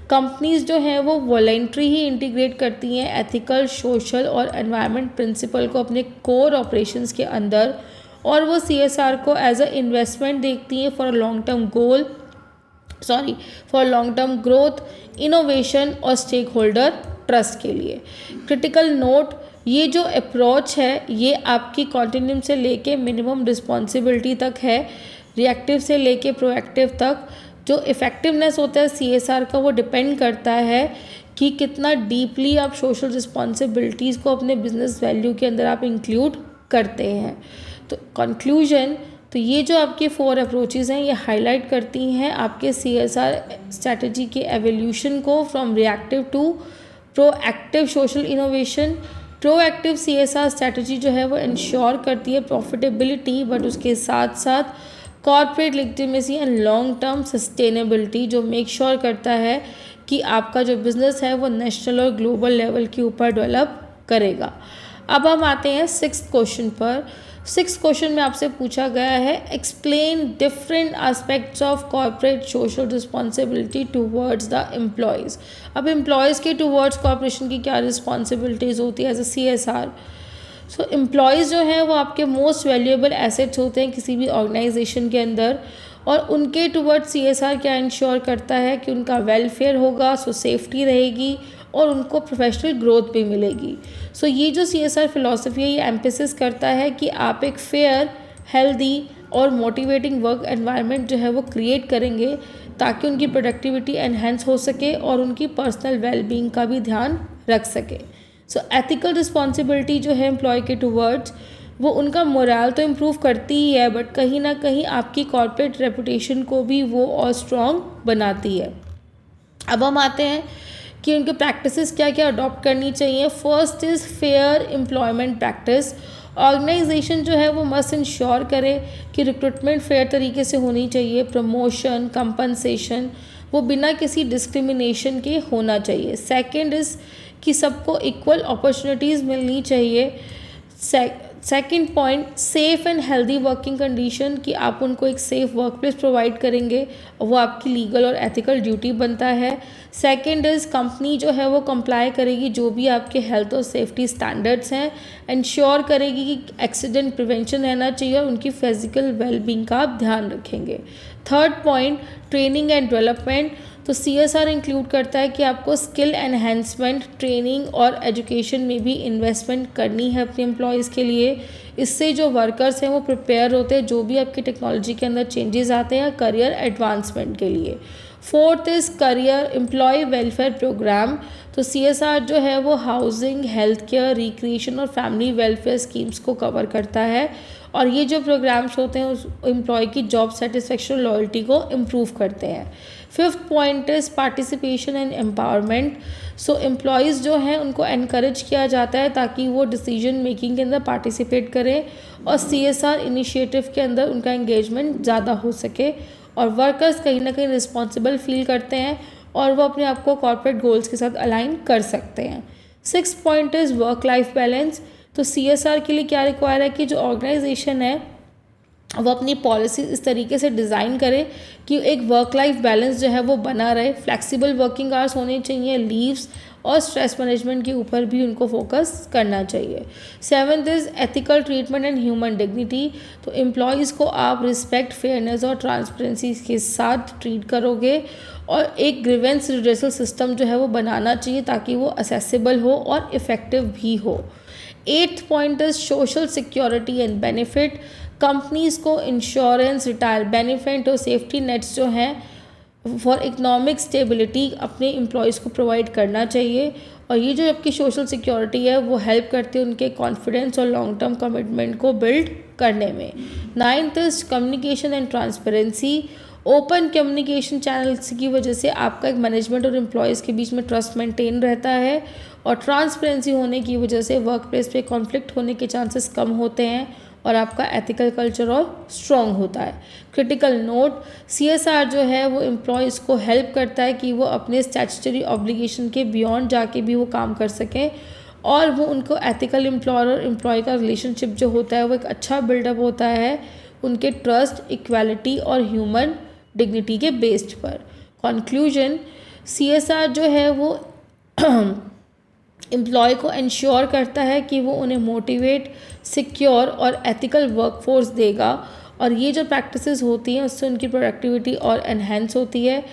कंपनीज जो हैं वो वॉलेंट्री ही इंटीग्रेट करती हैं एथिकल, सोशल और एनवायरनमेंट प्रिंसिपल को अपने कोर ऑपरेशंस के अंदर, और वो CSR को एज अ इन्वेस्टमेंट देखती हैं for long term growth, innovation और स्टेक होल्डर ट्रस्ट के लिए। क्रिटिकल नोट, ये जो अप्रोच है ये आपकी कॉन्टिन्यूम से लेके मिनिमम रिस्पॉन्सिबिलिटी तक है, रिएक्टिव से लेके प्रोएक्टिव तक। जो इफ़ेक्टिवनेस होता है CSR का वो डिपेंड करता है कि कितना डीपली आप सोशल रिस्पॉन्सिबिलिटीज़ को अपने बिजनेस वैल्यू के अंदर आप इंक्लूड करते हैं। तो कंक्लूजन, तो ये जो आपके 4 अप्रोचेज़ हैं ये हाईलाइट करती हैं आपके CSR स्ट्रैटेजी के एवोल्यूशन को from reactive to proactive social innovation. Proactive CSR strategy जो है वो इंश्योर करती है प्रॉफिटेबिलिटी बट उसके साथ साथ corporate legitimacy and long term sustainability, जो मेक श्योर करता है कि आपका जो बिज़नेस है वो नेशनल और ग्लोबल लेवल के ऊपर डेवलप करेगा। अब हम आते हैं 6th क्वेश्चन पर। 6th क्वेश्चन में आपसे पूछा गया है explain different aspects of corporate social responsibility towards the employees. अब एम्प्लॉयज़ के टूवर्ड्स कॉर्पोरेशन की क्या रिस्पॉन्सिबिलिटीज़ होती है as a CSR। So employees जो हैं वो आपके मोस्ट वैल्यूएबल एसेट्स होते हैं किसी भी ऑर्गेनाइजेशन के अंदर, और उनके टुवर्ड्स CSR क्या इंश्योर करता है कि उनका वेलफेयर होगा, सो सेफ्टी रहेगी और उनको प्रोफेशनल ग्रोथ भी मिलेगी। सो ये जो CSR फिलॉसफी है ये एम्फेसिस करता है कि आप एक फेयर, हेल्दी और मोटिवेटिंग वर्क एनवायरनमेंट जो है वो क्रिएट करेंगे ताकि उनकी प्रोडक्टिविटी एनहेंस हो सके और उनकी पर्सनल वेलबींग का भी ध्यान रख सके। सो एथिकल रिस्पॉन्सिबिलिटी जो है एम्प्लॉय के टुवर्ड्स वो उनका मोरल तो इम्प्रूव करती ही है बट कहीं ना कहीं आपकी कॉर्पोरेट रेपुटेशन को भी वो और स्ट्रॉन्ग बनाती है। अब हम आते हैं कि उनके प्रैक्टिसेस क्या क्या अडॉप्ट करनी चाहिए। First is fair employment practice. Organisation जो है वो मस्ट इंश्योर करे कि रिक्रूटमेंट फेयर तरीके से होनी चाहिए, प्रमोशन, कंपनसेशन वो बिना किसी डिस्क्रिमिनेशन के होना चाहिए। सेकंड इज़ कि सबको इक्वल अपॉर्चुनिटीज़ मिलनी चाहिए। Second point, safe and healthy working condition, कि आप उनको एक सेफ़ वर्क प्लेस प्रोवाइड करेंगे, वो आपकी लीगल और एथिकल ड्यूटी बनता है। सेकंड इज़ कंपनी जो है वो कंप्लाई करेगी जो भी आपके हेल्थ और सेफ्टी स्टैंडर्ड्स हैं, इंश्योर करेगी कि एक्सीडेंट प्रिवेंशन रहना चाहिए और उनकी फिजिकल वेलबींग का आप ध्यान रखेंगे। Third point, training and development. तो CSR इंक्लूड करता है कि आपको स्किल एनहेंसमेंट, ट्रेनिंग और एजुकेशन में भी इन्वेस्टमेंट करनी है अपने एम्प्लॉयज़ के लिए। इससे जो वर्कर्स हैं वो प्रिपेयर होते हैं जो भी आपकी टेक्नोलॉजी के अंदर चेंजेस आते हैं करियर एडवांसमेंट के लिए। Fourth is career employ welfare programme. तो CSR जो है वो हाउसिंग, हेल्थ केयर, रिक्रिएशन और फैमिली वेलफेयर स्कीम्स को कवर करता है, और ये जो प्रोग्राम्स होते हैं उस एम्प्लॉय की जॉब सेटिस्फेक्शन, लॉयल्टी को इम्प्रूव करते हैं। Fifth point is participation and empowerment. So employees जो हैं उनको एनकरेज किया जाता है ताकि वो डिसीजन मेकिंग के अंदर पार्टिसिपेट करें और CSR इनिशिएटिव के अंदर उनका एंगेजमेंट ज़्यादा हो सके, और वर्कर्स कहीं ना कहीं रिस्पॉन्सिबल फील करते हैं और वो अपने आप को कॉर्पोरेट गोल्स के साथ अलाइन कर सकते हैं। Six point is work life balance. तो CSR के लिए क्या रिक्वायर है कि जो ऑर्गेनाइजेशन है वो अपनी पॉलिसी इस तरीके से डिज़ाइन करे कि एक वर्क लाइफ बैलेंस जो है वो बना रहे, फ्लेक्सिबल वर्किंग आवर्स होने चाहिए, लीव्स और स्ट्रेस मैनेजमेंट के ऊपर भी उनको फोकस करना चाहिए। Seventh is ethical treatment and human dignity. तो एम्प्लॉयज़ को आप रिस्पेक्ट, फेयरनेस और ट्रांसपेरेंसी के साथ ट्रीट करोगे, और एक ग्रीवेंस रिड्रेसल सिस्टम जो है वो बनाना चाहिए ताकि वो असेसिबल हो और इफ़ेक्टिव भी हो। Eighth point is social security and benefit. Companies को इंश्योरेंस, रिटायर बेनिफिट और सेफ्टी नेट्स जो हैं फॉर इकोनॉमिक स्टेबिलिटी अपने एम्प्लॉयज़ को प्रोवाइड करना चाहिए, और ये जो आपकी सोशल सिक्योरिटी है वो हेल्प करती है उनके कॉन्फिडेंस और लॉन्ग टर्म कमिटमेंट को बिल्ड करने में। Ninth is communication and transparency. Open communication channels की वजह से आपका एक मैनेजमेंट और एम्प्लॉयज़ के बीच में ट्रस्ट मेंटेन रहता है, और ट्रांसपेरेंसी होने की वजह से वर्क प्लेस पे कॉन्फ्लिक्ट होने के चांसेस कम होते हैं और आपका एथिकल कल्चर और स्ट्रॉन्ग होता है। क्रिटिकल नोट, CSR जो है वो एम्प्लॉयज़ को हेल्प करता है कि वो अपने स्टैट्यूटरी ऑब्लिगेशन के बियॉन्ड जाके भी वो काम कर सकें, और वो उनको एथिकल एम्प्लॉयर और एम्प्लॉय का रिलेशनशिप जो होता है वो एक अच्छा बिल्डअप होता है उनके ट्रस्ट, इक्वालिटी और ह्यूमन डिग्निटी के बेस्ड पर। कंक्लूजन, CSR जो है वो एम्प्लॉय को इंश्योर करता है कि वो उन्हें मोटिवेट, सिक्योर और एथिकल वर्कफोर्स देगा, और ये जो प्रैक्टिसेस होती हैं उससे उनकी प्रोडक्टिविटी और एनहेंस होती है,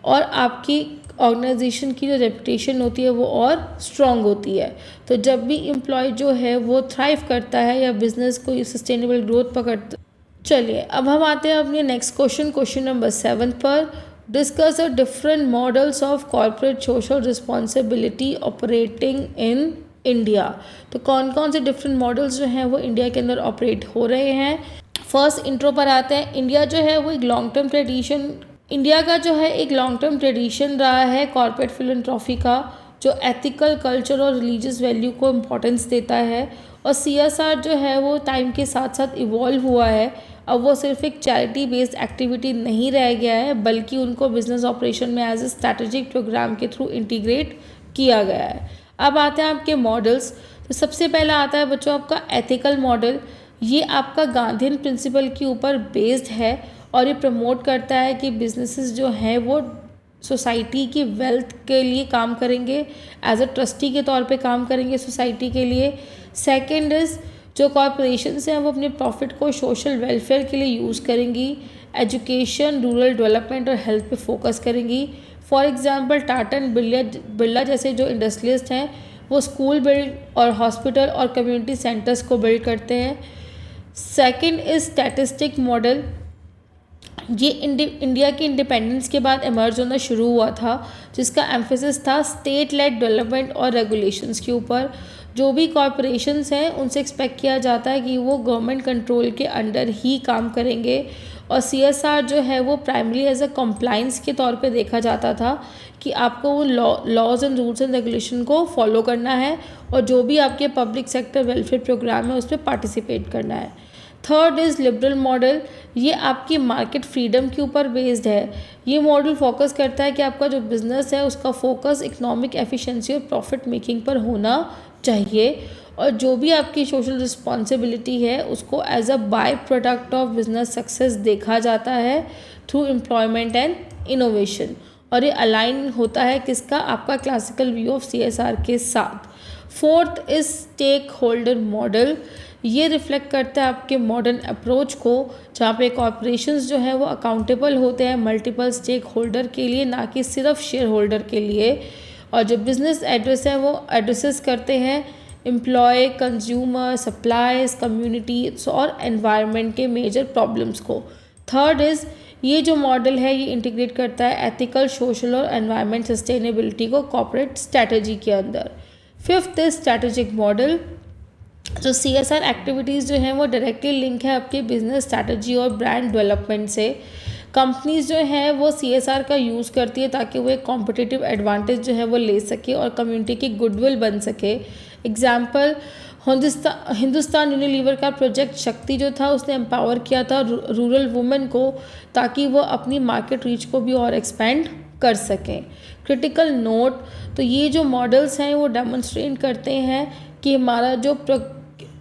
और आपकी ऑर्गेनाइजेशन की जो रेपुटेशन होती है वो और स्ट्रॉन्ग होती है। तो जब भी एम्प्लॉय जो है वो थ्राइव करता है या बिजनेस को सस्टेनेबल ग्रोथ पकड़ता। चलिए अब हम आते हैं अपने नेक्स्ट क्वेश्चन नंबर 7 पर। Discuss the different models of corporate social responsibility operating in India. तो कौन कौन से डिफरेंट मॉडल्स जो हैं वो इंडिया के अंदर ऑपरेट हो रहे हैं। फर्स्ट इंट्रो पर आते हैं। इंडिया जो है वो एक लॉन्ग टर्म ट्रेडिशन रहा है कॉर्पोरेट फिलैंथ्रोपी का, जो एथिकल, कल्चर और रिलीजियस वैल्यू को इम्पोर्टेंस देता है, और CSR जो है वो टाइम के साथ साथ इवॉल्व हुआ है। अब वो सिर्फ एक चैरिटी बेस्ड एक्टिविटी नहीं रह गया है, बल्कि उनको बिजनेस ऑपरेशन में एज ए स्ट्रैटेजिक प्रोग्राम के थ्रू इंटीग्रेट किया गया है। अब आते हैं आपके मॉडल्स। तो सबसे पहला आता है बच्चों आपका एथिकल मॉडल। ये आपका गांधीयन प्रिंसिपल के ऊपर बेस्ड है, और ये प्रमोट करता है कि बिजनेसेस जो हैं वो सोसाइटी की वेल्थ के लिए काम करेंगे, एज अ ट्रस्टी के तौर पे काम करेंगे सोसाइटी के लिए। सेकंड इज़ जो कॉरपोरेशंस हैं वो अपने प्रॉफिट को सोशल वेलफेयर के लिए यूज़ करेंगी, एजुकेशन, रूरल डेवलपमेंट और हेल्थ पे फोकस करेंगी। For example Tata and Birla जैसे जो इंडस्ट्रियलिस्ट हैं वो स्कूल बिल्ड और हॉस्पिटल और कम्युनिटी सेंटर्स को बिल्ड करते हैं। Second is statistic model. ये इंडिया के इंडिपेंडेंस के बाद इमर्ज होना शुरू हुआ था, जिसका एम्फेसिस था स्टेट लेड डेवलपमेंट और रेगुलेशंस के ऊपर। जो भी कॉरपोरेशंस हैं उनसे एक्सपेक्ट किया जाता है कि वो गवर्नमेंट कंट्रोल के अंडर ही काम करेंगे, और CSR जो है वो प्राइमरी एज अ कंप्लाइंस के तौर पे देखा जाता था कि आपको वो laws and rules and regulation को फॉलो करना है, और जो भी आपके पब्लिक सेक्टर वेलफेयर प्रोग्राम है उस पर पार्टिसिपेट करना है। Third is liberal model. ये आपकी मार्केट फ्रीडम के ऊपर बेस्ड है। ये मॉडल फोकस करता है कि आपका जो बिज़नेस है उसका फोकस इकोनॉमिक एफिशिएंसी और प्रॉफिट मेकिंग पर होना चाहिए, और जो भी आपकी सोशल रिस्पॉन्सिबिलिटी है उसको as a byproduct of business success देखा जाता है थ्रू एम्प्लॉयमेंट एंड इनोवेशन, और ये अलाइन होता है किसका, आपका क्लासिकल व्यू ऑफ CSR के साथ। Fourth is stakeholder model. ये रिफ्लेक्ट करता है आपके मॉडर्न अप्रोच को, जहाँ पे कॉर्पोरेशंस जो है वो अकाउंटेबल होते हैं मल्टीपल स्टेक होल्डर के लिए, ना कि सिर्फ शेयर होल्डर के लिए, और जो बिजनेस एड्रेस है वो एड्रेसेस करते हैं एम्प्लॉय, कंज्यूमर, सप्लाईज, कम्युनिटी और एनवायरनमेंट के मेजर प्रॉब्लम्स को। थर्ड इज़ ये जो मॉडल है ये इंटीग्रेट करता है एथिकल, सोशल और एनवायरनमेंट सस्टेनेबिलिटी को कॉर्पोरेट स्ट्रैटेजी के अंदर। Fifth is strategic model. जो CSR एक्टिविटीज़ जो हैं वो डायरेक्टली लिंक है आपके बिजनेस स्ट्रैटेजी और ब्रांड डेवलपमेंट से। कंपनीज जो हैं वो CSR का यूज़ करती है ताकि वो एक कॉम्पिटिटिव एडवांटेज जो है वो ले सके और कम्युनिटी की गुडविल बन सके। एग्जाम्पल, हिंदुस्तान यूनिलीवर का प्रोजेक्ट शक्ति जो था उसने एम्पावर किया था रूरल वुमेन को ताकि वो अपनी मार्केट रीच को भी और एक्सपेंड कर सकें। क्रिटिकल नोट, तो ये जो मॉडल्स हैं वो डेमोन्स्ट्रेट करते हैं कि हमारा जो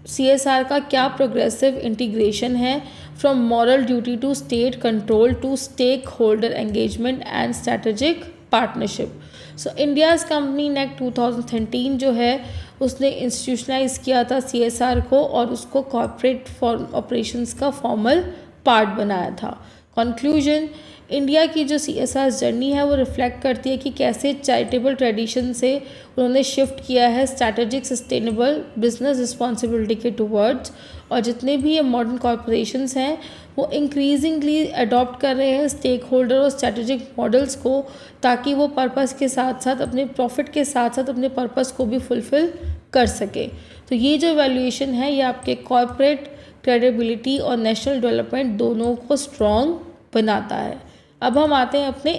CSR का क्या प्रोग्रेसिव इंटीग्रेशन है from moral duty to state control to stakeholder engagement and strategic partnership. So India's company act 2013 जो है उसने इंस्टीट्यूशनलाइज किया था CSR को और उसको कॉर्पोरेट ऑपरेशंस का फॉर्मल पार्ट बनाया था। कंक्लूजन, इंडिया की जो CSR जर्नी है वो रिफ्लेक्ट करती है कि कैसे चैरिटेबल ट्रेडिशन से उन्होंने शिफ्ट किया है स्ट्रैटेजिक सस्टेनेबल बिजनेस रिस्पॉन्सिबिलिटी के टूवर्ड्स, और जितने भी ये मॉडर्न कॉर्पोरेशंस हैं वो इंक्रीजिंगली अडॉप्ट कर रहे हैं स्टेक होल्डर और स्ट्रैटेजिक मॉडल्स को ताकि वो पर्पस के साथ साथ अपने प्रॉफिट के साथ साथ अपने पर्पस को भी फुलफ़िल कर सके। तो ये जो वैल्यूएशन है ये आपके कॉर्पोरेट क्रेडिबिलिटी और नेशनल डेवलपमेंट दोनों को स्ट्रॉन्ग बनाता है। अब हम आते हैं अपने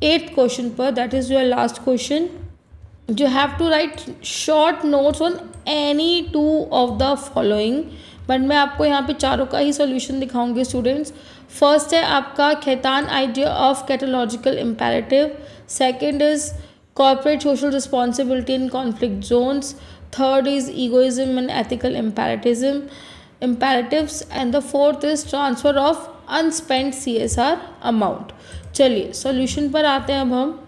8th क्वेश्चन पर, that is your last question. You have to write short notes on any two of the following, but मैं आपको यहाँ पे चारों का ही सॉल्यूशन दिखाऊंगी स्टूडेंट्स। फर्स्ट है आपका Kantian idea of categorical imperative, second is corporate social responsibility in conflict zones, third is egoism and ethical imperatives, and the fourth is transfer of unspent CSR amount। चलिए solution पर आते हैं अब हम।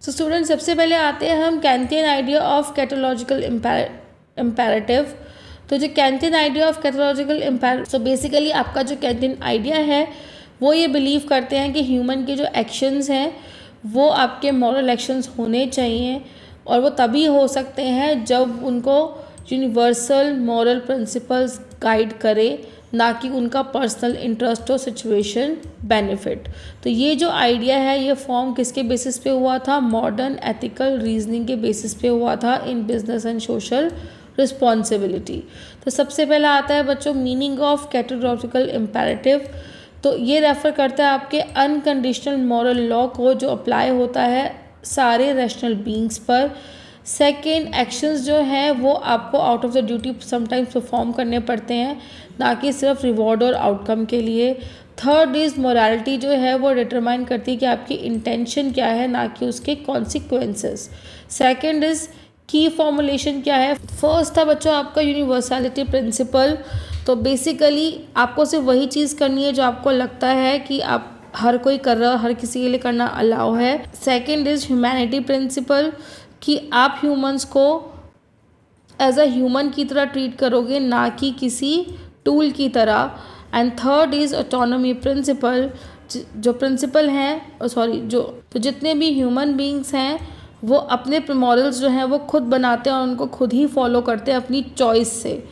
So student सबसे पहले आते हैं हम Kantian idea of categorical imperative. तो जो Kantian idea of categorical imperative, so basically आपका जो कैंटियन आइडिया है वो ये बिलीव करते हैं कि ह्यूमन के जो एक्शंस हैं वो आपके मॉरल एक्शंस होने चाहिए और वो तभी हो सकते हैं जब उनको यूनिवर्सल मॉरल प्रिंसिपल्स गाइड करे, ना कि उनका पर्सनल इंटरेस्ट और सिचुएशन बेनिफिट। तो ये जो आइडिया है ये फॉर्म किसके बेसिस पे हुआ था? मॉडर्न एथिकल रीजनिंग के बेसिस पे हुआ था in business and social responsibility. तो सबसे पहला आता है बच्चों मीनिंग ऑफ कैटेगोरिकल इम्पेरेटिव। तो ये रेफ़र करता है आपके अनकंडीशनल मॉरल लॉ को जो अप्लाई होता है सारे रैशनल बीइंग्स पर। सेकेंड, एक्शंस जो हैं वो आपको out of the duty sometimes perform करने पड़ते हैं, ना कि सिर्फ रिवॉर्ड और आउटकम के लिए। थर्ड इज़ मोरालिटी जो है वो डिटरमाइन करती है कि आपकी इंटेंशन क्या है, ना कि उसके कॉन्सिक्वेंसेस। सेकेंड इज़ की फॉर्मुलेशन क्या है। फर्स्ट था बच्चों आपका यूनिवर्सलिटी प्रिंसिपल। तो बेसिकली आपको सिर्फ वही चीज़ करनी है जो आपको लगता है कि आप हर कोई कर रहा है, हर किसी के लिए करना अलाउ है। सेकेंड इज़ ह्यूमैनिटी प्रिंसिपल कि आप ह्यूमंस को एज अ ह्यूमन की तरह ट्रीट करोगे, ना कि किसी टूल की तरह। And third is autonomy principle. जो प्रिंसिपल हैं जो जितने भी ह्यूमन बीइंग्स हैं वो अपने मॉरल्स जो हैं वो खुद बनाते हैं और उनको खुद ही फॉलो करते हैं अपनी चॉइस से।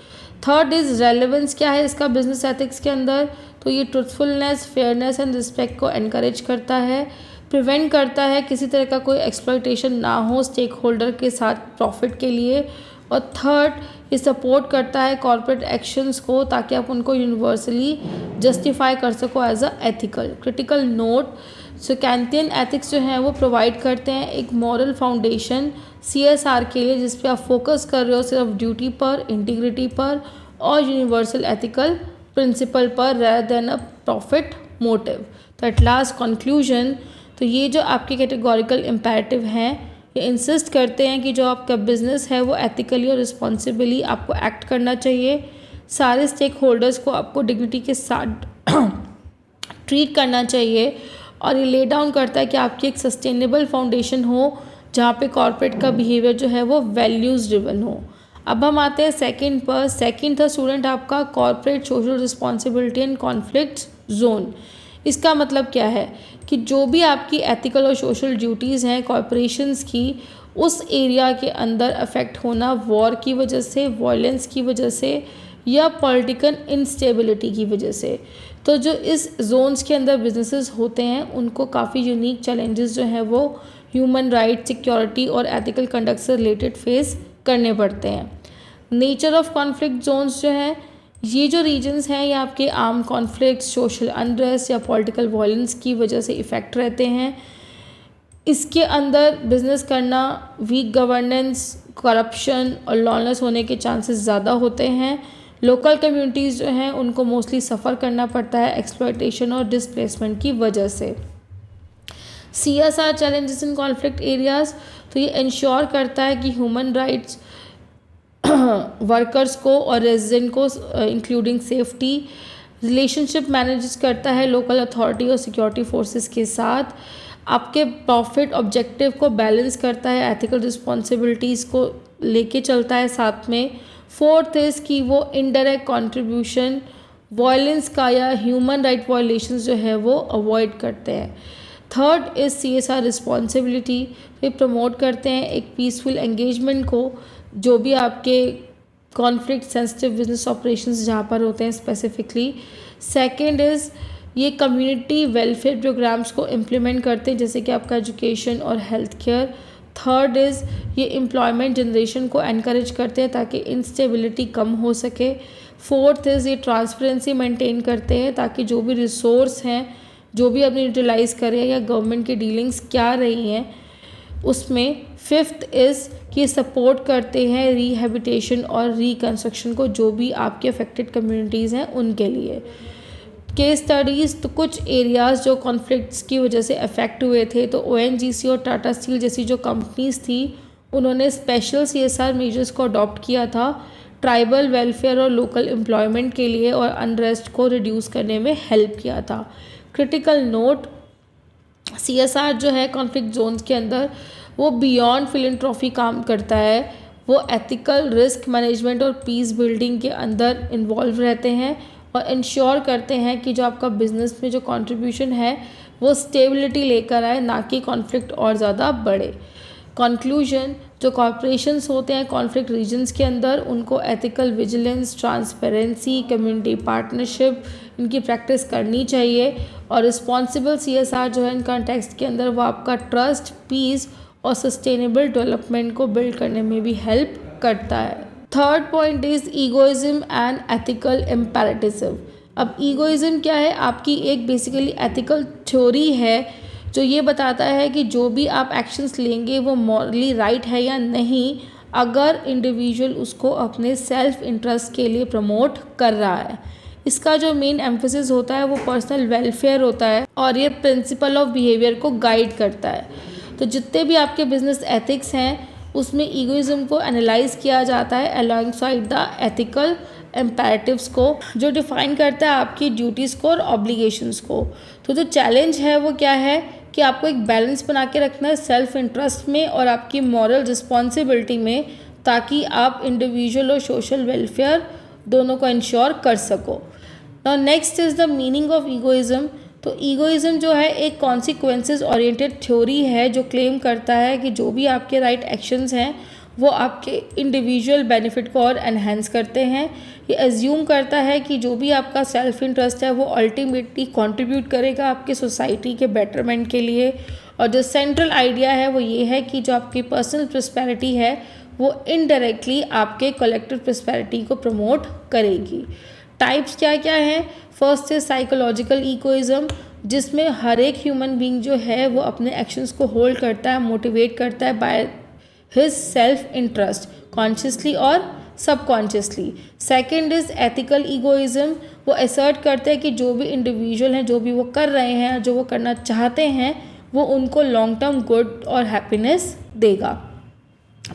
थर्ड इज़ रेलेवेंस क्या है इसका बिजनेस एथिक्स के अंदर। तो ये ट्रुथफुलनेस, फेयरनेस एंड रिस्पेक्ट को एनकरेज करता है, प्रिवेंट करता है किसी तरह का कोई एक्सप्लॉयटेशन ना हो स्टेक होल्डर के साथ प्रॉफिट के लिए। और थर्ड, ये सपोर्ट करता है कॉर्पोरेट एक्शंस को ताकि आप उनको यूनिवर्सली जस्टिफाई कर सको as a ethical. Critical note, so Kantian ethics जो हैं वो प्रोवाइड करते हैं एक मॉरल फाउंडेशन CSR के लिए जिस पे आप फोकस कर रहे हो सिर्फ ड्यूटी पर, इंटीग्रिटी पर और यूनिवर्सल एथिकल प्रिंसिपल पर रेदर देन अ प्रॉफिट मोटिव। तो एट लास्ट कंक्लूजन, तो ये जो आपके कैटेगोरिकल इम्पेरेटिव हैं ये इंसिस्ट करते हैं कि जो आपका बिजनेस है वो एथिकली और रिस्पॉन्सिबली आपको एक्ट करना चाहिए। सारे स्टेक होल्डर्स को आपको डिग्निटी के साथ ट्रीट करना चाहिए और ये ले डाउन करता है कि आपकी एक सस्टेनेबल फाउंडेशन हो जहाँ पे कॉर्पोरेट का बिहेवियर जो है वो वैल्यूज़ ड्रिवन हो। अब हम आते हैं सेकंड पर। सेकंड था स्टूडेंट आपका corporate social responsibility and conflict zone. इसका मतलब क्या है कि जो भी आपकी एथिकल और सोशल ड्यूटीज़ हैं कॉर्पोरेशंस की, उस एरिया के अंदर अफेक्ट होना वॉर की वजह से, वायलेंस की वजह से, या पॉलिटिकल इंस्टेबिलिटी की वजह से। तो जो इस जोन्स के अंदर बिजनेसेस होते हैं उनको काफ़ी यूनिक चैलेंजेस जो हैं वो ह्यूमन राइट, सिक्योरिटी और एथिकल कंडक्ट से रिलेटेड फेस करने पड़ते हैं। नेचर ऑफ कॉन्फ्लिक्ट जोन्स जो हैं, ये जो रीजन्स हैं ये आपके आर्म कॉन्फ्लिक्ट, सोशल अनरेस्ट या पॉलिटिकल वायलेंस की वजह से इफ़ेक्ट रहते हैं। इसके अंदर बिजनेस करना, वीक गवर्नेंस, करप्शन और लॉलेस होने के चांसेस ज़्यादा होते हैं। लोकल कम्युनिटीज़ जो हैं उनको मोस्टली सफ़र करना पड़ता है एक्सप्लॉयटेशन और डिस्प्लेसमेंट की वजह से। CSR challenges in conflict areas, तो ये इंश्योर करता है कि ह्यूमन राइट्स वर्कर्स को और रेजिडेंट को इंक्लूडिंग सेफ्टी, रिलेशनशिप मैनेज करता है लोकल अथॉरिटी और सिक्योरिटी फोर्सेस के साथ, आपके प्रॉफिट ऑब्जेक्टिव को बैलेंस करता है, एथिकल रिस्पॉन्सिबिलिटीज़ को लेके चलता है साथ में। फोर्थ इज़ कि वो इनडायरेक्ट कंट्रीब्यूशन, वायलेंस का या ह्यूमन राइट वायलेशंस जो है वो अवॉइड करते हैं। थर्ड इज़ CSR रिस्पॉन्सिबिलिटी, ये प्रमोट करते हैं एक पीसफुल एंगेजमेंट को, जो भी आपके कॉन्फ्लिक्ट सेंसिटिव बिजनेस ऑपरेशंस जहाँ पर होते हैं स्पेसिफिकली। सेकंड इज़ ये कम्युनिटी वेलफेयर प्रोग्राम्स को इम्प्लीमेंट करते हैं जैसे कि आपका एजुकेशन और हेल्थ केयर। थर्ड इज़ ये एम्प्लॉयमेंट जनरेशन को एनकरेज करते हैं ताकि इंस्टेबिलिटी कम हो सके। फोर्थ इज़ ये ट्रांसपेरेंसी मेंटेन करते हैं ताकि जो भी रिसोर्स हैं जो भी अपनी यूटिलाइज़ करें या गवर्नमेंट की डीलिंग्स क्या रही हैं उसमें। फिफ्थ इज़ कि सपोर्ट करते हैं रिहैबिटेशन और रिकन्स्ट्रक्शन को, जो भी आपके अफेक्टेड कम्युनिटीज़ हैं उनके लिए। केस स्टडीज़, तो कुछ एरियाज़ जो कॉन्फ्लिक्ट्स की वजह से अफेक्ट हुए थे, तो ONGC और टाटा स्टील जैसी जो कंपनीज़ थी उन्होंने स्पेशल CSR मेजर्स को अडॉप्ट किया था ट्राइबल वेलफेयर और लोकल एम्प्लॉयमेंट के लिए और अनरेस्ट को रिड्यूस करने में हेल्प किया था। क्रिटिकल नोट, CSR जो है कॉन्फ्लिक्ट जोन्स के अंदर वो बियॉन्ड फिलैंथ्रोपी काम करता है, वो एथिकल रिस्क मैनेजमेंट और पीस बिल्डिंग के अंदर इन्वॉल्व रहते हैं और इंश्योर करते हैं कि जो आपका बिजनेस में जो कंट्रीब्यूशन है वो स्टेबिलिटी लेकर आए, ना कि कॉन्फ्लिक्ट और ज़्यादा बढ़े। कंक्लूजन, जो कॉर्पोरेशंस होते हैं कॉन्फ्लिक्ट रीजन्स के अंदर उनको ethical vigilance, transparency, community partnership इनकी प्रैक्टिस करनी चाहिए और रिस्पॉन्सिबल CSR जो है इन कॉन्टेक्स्ट के अंदर वो आपका ट्रस्ट, पीस और सस्टेनेबल डेवलपमेंट को बिल्ड करने में भी हेल्प करता है। Third point is egoism and ethical imperatives. अब ईगोइज्म क्या है? आपकी एक बेसिकली एथिकल थ्योरी है जो ये बताता है कि जो भी आप एक्शंस लेंगे वो मॉरली राइट है या नहीं, अगर इंडिविजुअल उसको अपने सेल्फ इंटरेस्ट के लिए प्रमोट कर रहा है। इसका जो मेन एम्फेसिस होता है वो पर्सनल वेलफेयर होता है और ये प्रिंसिपल ऑफ बिहेवियर को गाइड करता है। तो जितने भी आपके बिजनेस एथिक्स हैं उसमें ईगोइज्म को एनालाइज किया जाता है अलोंगसाइड द एथिकल इम्पेरेटिव्स को, जो डिफाइन करता है आपकी ड्यूटीज़ को और ऑब्लिगेशंस को। तो जो चैलेंज है वो क्या है कि आपको एक बैलेंस बना के रखना है सेल्फ इंटरेस्ट में और आपकी मॉरल रिस्पॉन्सिबिलिटी में, ताकि आप इंडिविजुअल और सोशल वेलफेयर दोनों को इंश्योर कर सको। Now next is the meaning of egoism. तो ईगोइज्म जो है एक कॉन्सिक्वेंसेस ओरिएंटेड थ्योरी है जो क्लेम करता है कि जो भी आपके राइट एक्शंस हैं वो आपके इंडिविजुअल बेनिफिट को और एनहेंस करते हैं। ये एज्यूम करता है कि जो भी आपका सेल्फ इंटरेस्ट है वो अल्टीमेटली कंट्रीब्यूट करेगा आपके सोसाइटी के बेटरमेंट के लिए। और जो सेंट्रल आइडिया है वो ये है कि जो आपकी पर्सनल प्रॉस्पेरिटी है वो इनडायरेक्टली आपके कलेक्टिव प्रॉस्पेरिटी को प्रमोट करेगी। टाइप्स क्या क्या हैं? फर्स्ट है साइकोलॉजिकल ईगोइज्म, जिसमें हर एक ह्यूमन बीइंग जो है वो अपने एक्शंस को होल्ड करता है, मोटिवेट करता है by his self interest, consciously और subconsciously. Second is ethical egoism, वो असर्ट करते हैं कि जो भी इंडिविजुअल हैं जो भी वो कर रहे हैं, जो वो करना चाहते हैं, वो उनको लॉन्ग टर्म गुड और हैप्पीनेस देगा।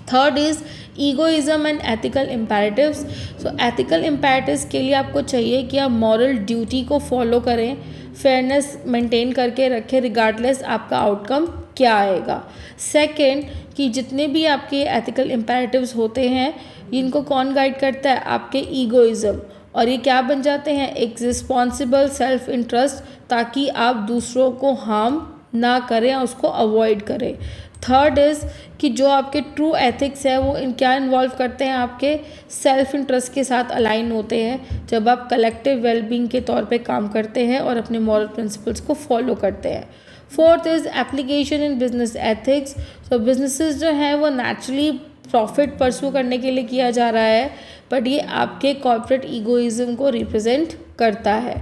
Third is egoism and ethical imperatives. So ethical imperatives के लिए आपको चाहिए कि आप मॉरल ड्यूटी को फॉलो करें, फेयरनेस मेंटेन करके रखें रिगार्डलेस आपका आउटकम क्या आएगा। सेकंड, कि जितने भी आपके एथिकल इम्पेरेटिव्स होते हैं इनको कौन गाइड करता है? आपके ईगोइज्म, और ये क्या बन जाते हैं? एक रिस्पॉन्सिबल सेल्फ इंटरेस्ट, ताकि आप दूसरों को हार्म ना करें, उसको अवॉइड करें। थर्ड इज़ कि जो आपके ट्रू एथिक्स है वो क्या इन्वॉल्व करते हैं, आपके सेल्फ इंटरेस्ट के साथ अलाइन होते हैं जब आप कलेक्टिव वेलबींग के तौर पे काम करते हैं और अपने मॉरल प्रिंसिपल्स को फॉलो करते हैं। Fourth is application in business ethics. तो बिजनेसेस जो हैं वो नेचुरली प्रॉफिट परस्यू करने के लिए किया जा रहा है, बट ये आपके कॉर्पोरेट ईगोइज्म को रिप्रेजेंट करता है।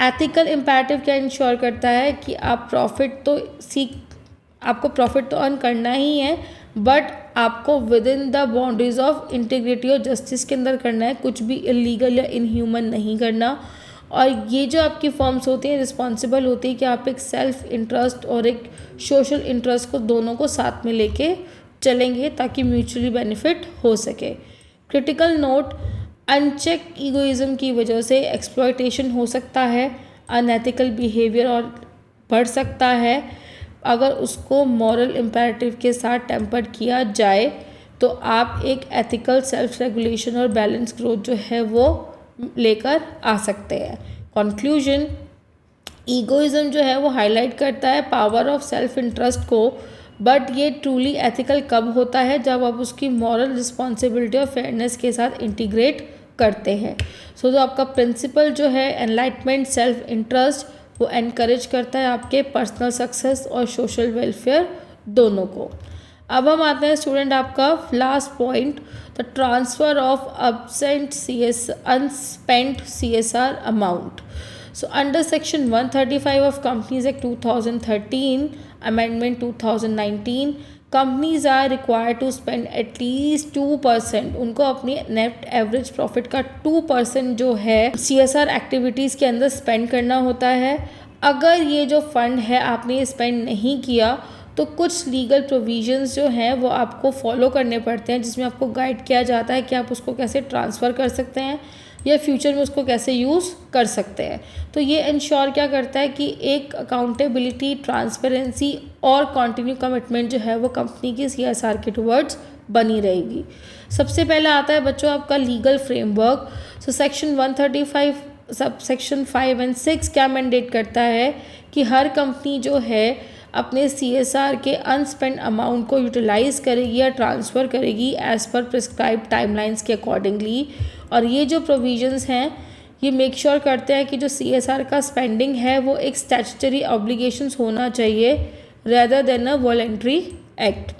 एथिकल इम्पेरेटिव क्या इंश्योर करता है कि आप आपको प्रॉफिट तो अर्न करना ही है, बट आपको within the boundaries of integrity और जस्टिस के अंदर करना है, कुछ भी इलीगल या इनह्यूमन नहीं करना। और ये जो आपकी फर्म्स होती हैं रिस्पॉन्सिबल होती है कि आप एक सेल्फ इंटरेस्ट और एक सोशल इंटरेस्ट को दोनों को साथ में लेके चलेंगे ताकि म्यूचुअली बेनिफिट हो सके। क्रिटिकल नोट, अनचेक ईगोइज्म की वजह से एक्सप्लॉयटेशन हो सकता है, अनएथिकल बिहेवियर और बढ़ सकता है। अगर उसको मॉरल इम्पेरेटिव के साथ टेम्पर किया जाए तो आप एक एथिकल सेल्फ रेगुलेशन और बैलेंस ग्रोथ जो है वो लेकर आ सकते हैं। कंक्लूजन, ईगोइज्म जो है वो हाईलाइट करता है पावर ऑफ सेल्फ इंटरेस्ट को, बट ये ट्रूली एथिकल कब होता है, जब आप उसकी मॉरल रिस्पॉन्सिबिलिटी और फेयरनेस के साथ इंटीग्रेट करते हैं। सो जो आपका प्रिंसिपल जो है एनलाइटमेंट सेल्फ इंटरेस्ट, वो एनकरेज करता है आपके पर्सनल सक्सेस और सोशल वेलफेयर दोनों को। अब हम आते हैं स्टूडेंट आपका last point, the transfer of unspent CSR amount. So under section 135 of Companies Act 2013, Amendment 2019, companies are required to spend at least 2%, उनको अपनी नेट एवरेज प्रॉफिट का 2% जो है CSR एक्टिविटीज़ के अंदर स्पेंड करना होता है। अगर ये जो फंड है आपने स्पेंड नहीं किया तो कुछ लीगल प्रोविजंस जो हैं वो आपको फॉलो करने पड़ते हैं, जिसमें आपको गाइड किया जाता है कि आप उसको कैसे ट्रांसफ़र कर सकते हैं या फ्यूचर में उसको कैसे यूज़ कर सकते हैं। तो ये इंश्योर क्या करता है कि एक अकाउंटेबिलिटी, ट्रांसपेरेंसी और कंटिन्यू कमिटमेंट जो है वो कंपनी की CSR के टुवर्ड्स बनी रहेगी। सबसे पहले आता है बच्चों आपका legal framework. So section 135 sub section 5 और 6 क्या मैंडेट करता है कि हर कंपनी जो है अपने CSR के अनस्पेंड अमाउंट को यूटिलाइज़ करेगी या ट्रांसफ़र करेगी एज़ पर प्रिस्क्राइब टाइमलाइंस के अकॉर्डिंगली। और ये जो प्रोविजंस हैं ये मेक श्योर करते हैं कि जो CSR का स्पेंडिंग है वो एक स्टैट्यूटरी ऑब्लिगेशंस होना चाहिए rather than a voluntary act.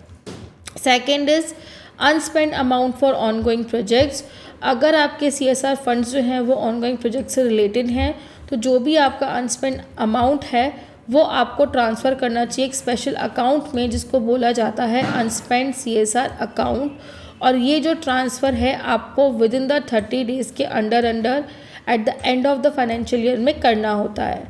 Second is unspent amount for ongoing projects. अगर आपके CSR फंड्स जो हैं वो ऑनगोइंग प्रोजेक्ट से रिलेटेड हैं तो जो भी आपका अनस्पेंड अमाउंट है वो आपको ट्रांसफ़र करना चाहिए एक स्पेशल अकाउंट में जिसको बोला जाता है अनस्पेंड CSR अकाउंट। और ये जो ट्रांसफ़र है आपको विद इन द 30 डेज़ के under at the end of the financial year में करना होता है।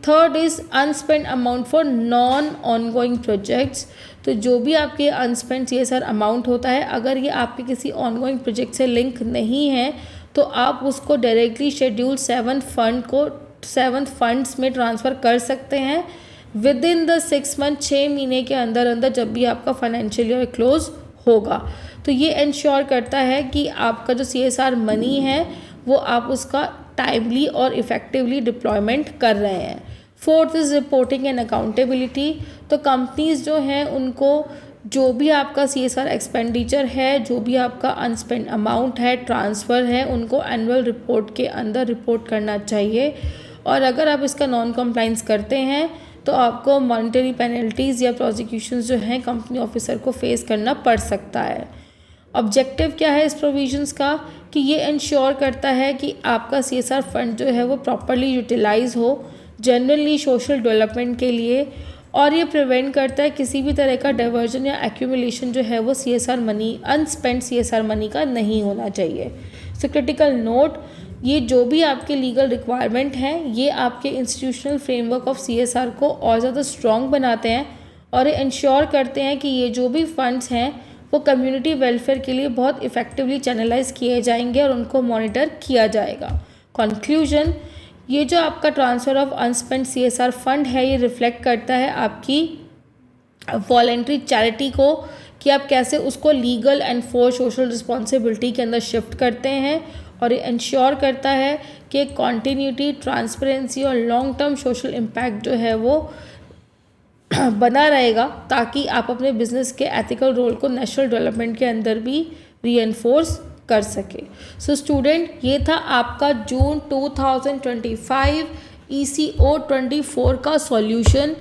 Third is unspent amount for non ongoing projects. तो जो भी आपके अनस्पेंड CSR अमाउंट होता है अगर ये आपके किसी ऑनगोइंग प्रोजेक्ट से लिंक नहीं है तो आप उसको डायरेक्टली शेड्यूल 7 फंड्स में ट्रांसफ़र कर सकते हैं विद इन द 6 मंथ, 6 महीने के अंदर जब भी आपका फाइनेंशियल ईयर क्लोज होगा। तो ये इंश्योर करता है कि आपका जो CSR मनी है वो आप उसका टाइमली और इफ़ेक्टिवली डिप्लॉयमेंट कर रहे हैं। Fourth is reporting and accountability. तो कंपनीज़ जो हैं उनको जो भी आपका CSR एक्सपेंडिचर है, जो भी आपका अनस्पेंड अमाउंट है, ट्रांसफ़र है, उनको एनुअल रिपोर्ट के अंदर रिपोर्ट करना चाहिए। और अगर आप इसका नॉन कंप्लाइंस करते हैं तो आपको मॉनेटरी पेनल्टीज़ या प्रोसिक्यूशंस जो हैं कंपनी ऑफिसर को फेस करना पड़ सकता है। ऑब्जेक्टिव क्या है इस प्रोविजंस का कि ये इंश्योर करता है कि आपका CSR फंड जो है वो प्रॉपरली यूटिलाइज हो जनरली सोशल डेवलपमेंट के लिए, और ये प्रिवेंट करता है किसी भी तरह का डाइवर्जन या एक्यूमुलेशन जो है वो CSR मनी, अनस्पेंड CSR मनी का नहीं होना चाहिए। सो क्रिटिकल नोट, ये जो भी आपके लीगल रिक्वायरमेंट हैं ये आपके इंस्टीट्यूशनल फ्रेमवर्क ऑफ CSR को और ज़्यादा स्ट्रॉन्ग बनाते हैं और ये इंश्योर करते हैं कि ये जो भी फंड्स हैं वो कम्युनिटी वेलफेयर के लिए बहुत इफ़ेक्टिवली चैनलाइज किए जाएंगे और उनको मॉनिटर किया जाएगा। कंक्लूजन, ये जो आपका ट्रांसफ़र ऑफ अनस्पेंड CSR फंड है ये रिफ्लेक्ट करता है आपकी वॉलेंट्री चैरिटी को कि आप कैसे उसको legal and for social responsibility के अंदर शिफ्ट करते हैं, और ये इंश्योर करता है कि कॉन्टीन्यूटी, ट्रांसपेरेंसी और लॉन्ग टर्म सोशल इम्पैक्ट जो है वो बना रहेगा ताकि आप अपने बिजनेस के एथिकल रोल को नेशनल डेवलपमेंट के अंदर भी रीएनफोर्स कर सके। सो स्टूडेंट, ये था आपका जून 2025 ECO 24 का सॉल्यूशन।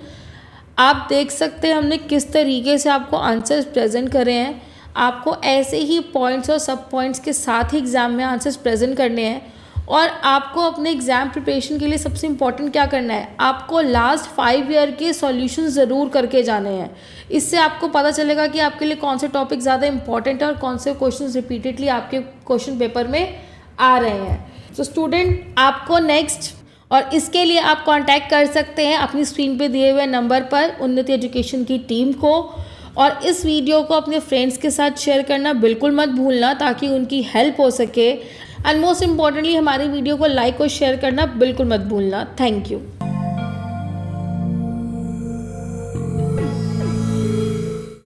आप देख सकते हैं हमने किस तरीके से आपको आंसर्स प्रेजेंट करे हैं। आपको ऐसे ही पॉइंट्स और सब पॉइंट्स के साथ ही एग्ज़ाम में आंसर्स प्रेजेंट करने हैं। और आपको अपने एग्ज़ाम प्रिपरेशन के लिए सबसे इम्पॉर्टेंट क्या करना है, आपको लास्ट 5 ईयर के सॉल्यूशन ज़रूर करके जाने हैं। इससे आपको पता चलेगा कि आपके लिए कौन से टॉपिक ज़्यादा इंपॉर्टेंट है और कौन से क्वेश्चंस रिपीटेडली आपके क्वेश्चन पेपर में आ रहे हैं। तो स्टूडेंट, आपको नेक्स्ट और इसके लिए आप कांटेक्ट कर सकते हैं अपनी स्क्रीन पे दिए हुए नंबर पर उन्नति एजुकेशन की टीम को। और इस वीडियो को अपने फ्रेंड्स के साथ शेयर करना बिल्कुल मत भूलना ताकि उनकी हेल्प हो सके। एंड मोस्ट इम्पॉर्टेंटली हमारी वीडियो को लाइक और शेयर करना बिल्कुल मत भूलना। Thank you.